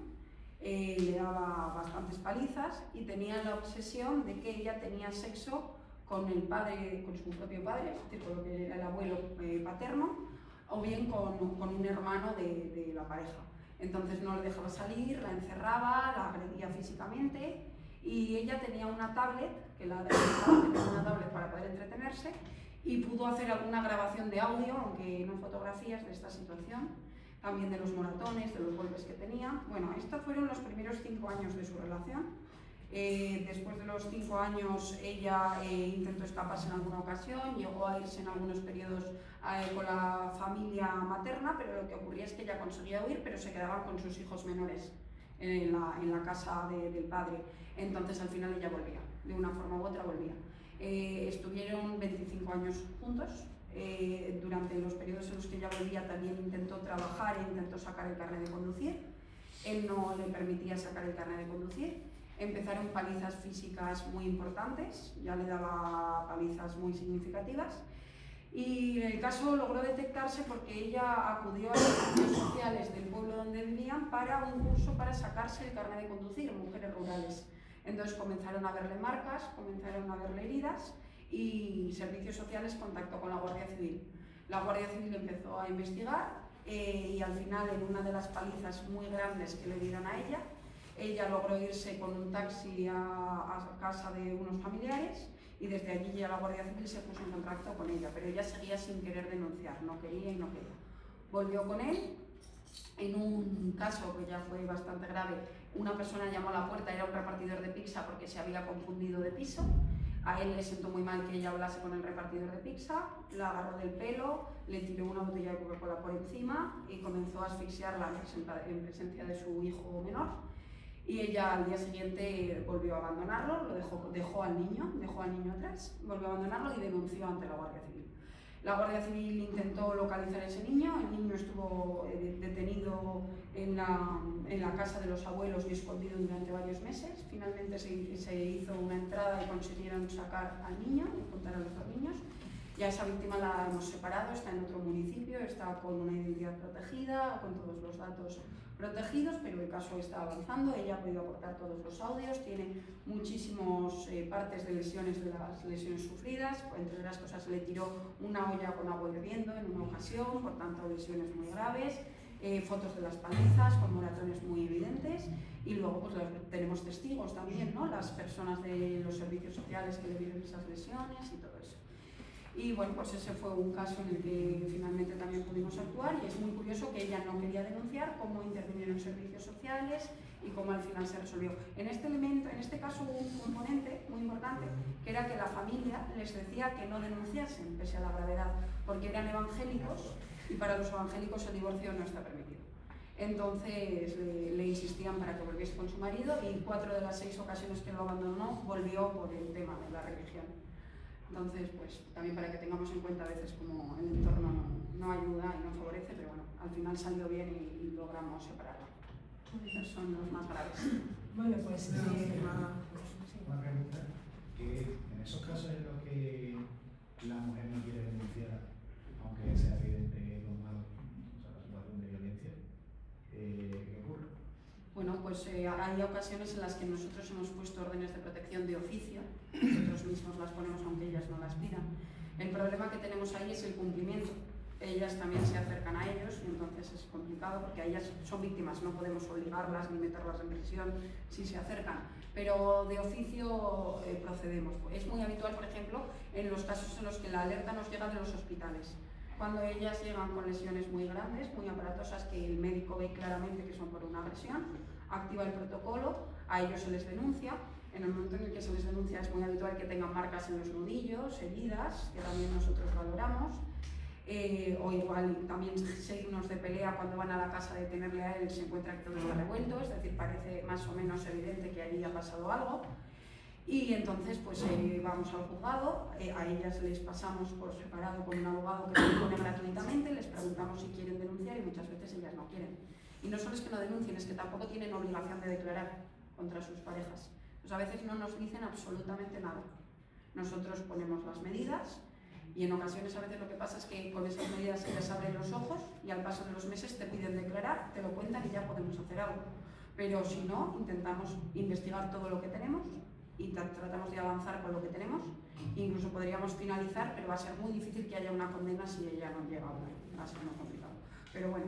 Speaker 3: le daba bastantes palizas y tenía la obsesión de que ella tenía sexo con el padre, con su propio padre, es decir, con lo que era el abuelo paterno, o bien con un hermano de la pareja. Entonces no le dejaba salir, la encerraba, la agredía físicamente y ella tenía una tablet, que la dejaba tener una tablet para poder entretenerse y pudo hacer alguna grabación de audio, aunque no fotografías, de esta situación, también de los moratones, de los golpes que tenía. Bueno, estos fueron los primeros 5 años de su relación. Después de los 5 años ella intentó escaparse en alguna ocasión, llegó a irse en algunos periodos con la familia materna, pero lo que ocurría es que ella conseguía huir, pero se quedaba con sus hijos menores en la casa del padre. Entonces al final ella volvía, de una forma u otra volvía. Estuvieron 25 años juntos. Durante los periodos en los que ella volvía también intentó trabajar e intentó sacar el carnet de conducir. Él no le permitía sacar el carnet de conducir. Empezaron palizas físicas muy importantes, ya le daba palizas muy significativas y el caso logró detectarse porque ella acudió a los servicios sociales del pueblo donde vivían para un curso para sacarse el carnet de conducir, mujeres rurales. Entonces comenzaron a verle marcas, comenzaron a verle heridas y Servicios Sociales contactó con la Guardia Civil. La Guardia Civil empezó a investigar y al final, en una de las palizas muy grandes que le dieron a ella logró irse con un taxi a casa de unos familiares y desde allí ya la Guardia Civil se puso en contacto con ella, pero ella seguía sin querer denunciar, no quería y no quería. Volvió con él. En un caso que ya fue bastante grave, una persona llamó a la puerta, era un repartidor de pizza porque se había confundido de piso. A él le sentó muy mal que ella hablase con el repartidor de pizza, la agarró del pelo, le tiró una botella de Coca-Cola por encima y comenzó a asfixiarla en presencia de su hijo menor. Y ella al día siguiente volvió a abandonarlo, dejó al niño atrás, volvió a abandonarlo y denunció ante la Guardia Civil. La Guardia Civil intentó localizar a ese niño, el niño estuvo detenido en la casa de los abuelos y escondido durante varios meses. Finalmente se hizo una entrada y consiguieron sacar al niño y juntar a los dos niños. Ya esa víctima la hemos separado, está en otro municipio, está con una identidad protegida, con todos los datos protegidos, pero el caso está avanzando. Ella ha podido aportar todos los audios, tiene muchísimas partes de lesiones, de las lesiones sufridas. Entre las cosas, se le tiró una olla con agua hirviendo en una ocasión, por tanto lesiones muy graves, fotos de las palizas con moratones muy evidentes, y luego pues tenemos testigos también, ¿no? Las personas de los servicios sociales que le vieron esas lesiones y todo eso. Y bueno, pues ese fue un caso en el que finalmente también pudimos actuar, y es muy curioso que ella no quería denunciar, cómo intervinieron servicios sociales y cómo al final se resolvió. En este caso hubo un componente muy importante, que era que la familia les decía que no denunciasen, pese a la gravedad, porque eran evangélicos y para los evangélicos el divorcio no está permitido. Entonces le insistían para que volviese con su marido, y 4 de las 6 ocasiones que lo abandonó volvió por el tema de la religión. Entonces, pues también para que tengamos en cuenta a veces como el entorno no ayuda y no favorece, pero bueno, al final salió bien y logramos separarlo. Esos son los más graves.
Speaker 2: Bueno, pues
Speaker 7: Una pregunta, que en esos casos en los que la mujer no quiere denunciar, aunque sea evidente lo malo, o sea, la situación de violencia, ¿qué ocurre?
Speaker 3: Bueno, pues hay ocasiones en las que nosotros hemos puesto órdenes de protección de oficio, nosotros mismos las ponemos aunque ellas no las pidan. El problema que tenemos ahí es el cumplimiento. Ellas también se acercan a ellos y entonces es complicado porque a ellas son víctimas, no podemos obligarlas ni meterlas en prisión si se acercan, pero de oficio procedemos. Es muy habitual, por ejemplo, en los casos en los que la alerta nos llega de los hospitales. Cuando ellas llegan con lesiones muy grandes, muy aparatosas, que el médico ve claramente que son por una agresión, activa el protocolo, a ellos se les denuncia. En el momento en el que se les denuncia es muy habitual que tengan marcas en los nudillos, heridas, que también nosotros valoramos, o igual también signos de pelea cuando van a la casa a detenerle a él, se encuentra que todo está revuelto, es decir, parece más o menos evidente que allí ha pasado algo. Y entonces pues vamos al juzgado, a ellas les pasamos por separado con un abogado que les pone gratuitamente, les preguntamos si quieren denunciar y muchas veces ellas no quieren. Y no solo es que no denuncien, es que tampoco tienen obligación de declarar contra sus parejas. Pues a veces no nos dicen absolutamente nada. Nosotros ponemos las medidas y en ocasiones a veces lo que pasa es que con esas medidas se les abren los ojos y al paso de los meses te piden declarar, te lo cuentan y ya podemos hacer algo. Pero si no, intentamos investigar todo lo que tenemos y tratamos de avanzar con lo que tenemos. Incluso podríamos finalizar, pero va a ser muy difícil que haya una condena si ella no llega a una. Va a ser muy complicado. Pero bueno,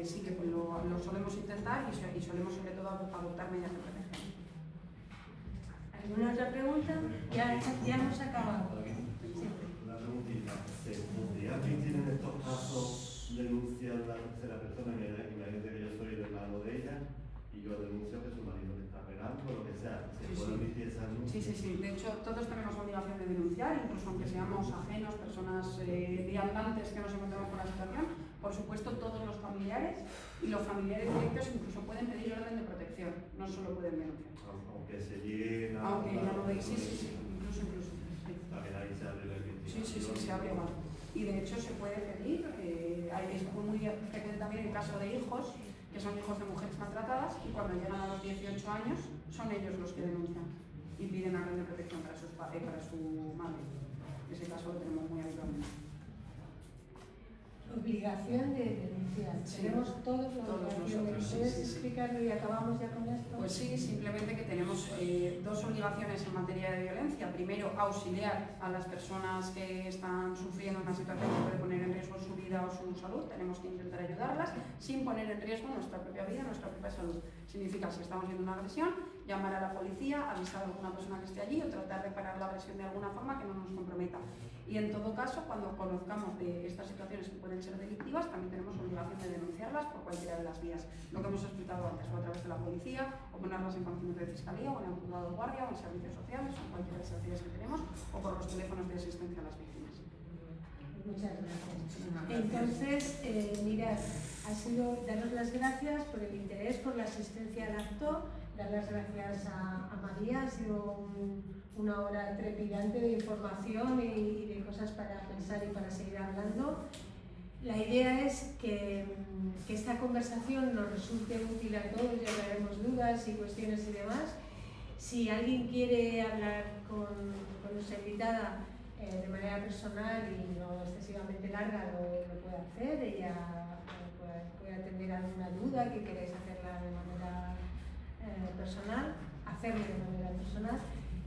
Speaker 3: sí que pues lo solemos intentar y solemos sobre todo adoptar medidas de protección.
Speaker 2: ¿Alguna otra pregunta? Ya hemos acabado.
Speaker 9: La preguntita, ¿se podría admitir en estos casos denunciar a la tercera persona? Imagínate que yo soy el hermano de ella y yo denuncio que su marido me está pegando o lo que sea. ¿Se puede admitir esa denuncia?
Speaker 3: Sí. De hecho, todos tenemos obligación de denunciar, incluso aunque seamos ajenos, personas viandantes que nos encontramos con la situación. Por supuesto, todos los familiares y los familiares directos incluso pueden pedir orden de protección, no solo pueden denunciar.
Speaker 9: Aunque se llegue a...
Speaker 3: Aunque ya no veis, sí, incluso. Sí.
Speaker 9: También ahí se abre la investigación.
Speaker 3: Sí, se abre igual. Y de hecho se puede pedir, es muy frecuente también el caso de hijos, que son hijos de mujeres maltratadas, y cuando llegan a los 18 años son ellos los que denuncian y piden orden de protección para su madre. Ese caso lo tenemos muy habitualmente.
Speaker 2: Obligación de denunciar. denunciar.
Speaker 3: Sí.
Speaker 2: Tenemos todos la
Speaker 3: Todos
Speaker 2: obligación de...
Speaker 3: nosotros, sí,
Speaker 2: ¿Puedes
Speaker 3: sí, sí.
Speaker 2: explicarlo y acabamos ya con esto?
Speaker 3: Pues sí, simplemente que tenemos dos obligaciones en materia de violencia. Primero, auxiliar a las personas que están sufriendo una situación que puede poner en riesgo su vida o su salud. Tenemos que intentar ayudarlas sin poner en riesgo nuestra propia vida, nuestra propia salud. Significa, si estamos viendo una agresión, llamar a la policía, avisar a alguna persona que esté allí o tratar de parar la agresión de alguna forma que no nos comprometa. Y en todo caso, cuando conozcamos de estas situaciones que pueden ser delictivas, también tenemos obligación de denunciarlas por cualquiera de las vías. Lo que hemos explicado antes, o a través de la policía, o ponerlas en conocimiento de fiscalía, o en el juzgado de guardia, o en servicios sociales, o en cualquiera de las actividades que tenemos, o por los teléfonos de asistencia a las víctimas.
Speaker 2: Muchas gracias.
Speaker 1: Muchísimas gracias.
Speaker 2: Entonces, mirad, ha sido daros las gracias por el interés, por la asistencia al acto, dar las gracias a María, ha sido una hora trepidante de información y de cosas para pensar y para seguir hablando. La idea es que esta conversación nos resulte útil a todos, ya traeremos dudas y cuestiones y demás. Si alguien quiere hablar con nuestra invitada de manera personal y no excesivamente larga, lo puede hacer. Ella puede atender alguna duda que queráis hacerla de manera personal, hacerlo de manera personal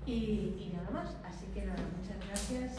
Speaker 2: y nada más. Así que nada, muchas gracias.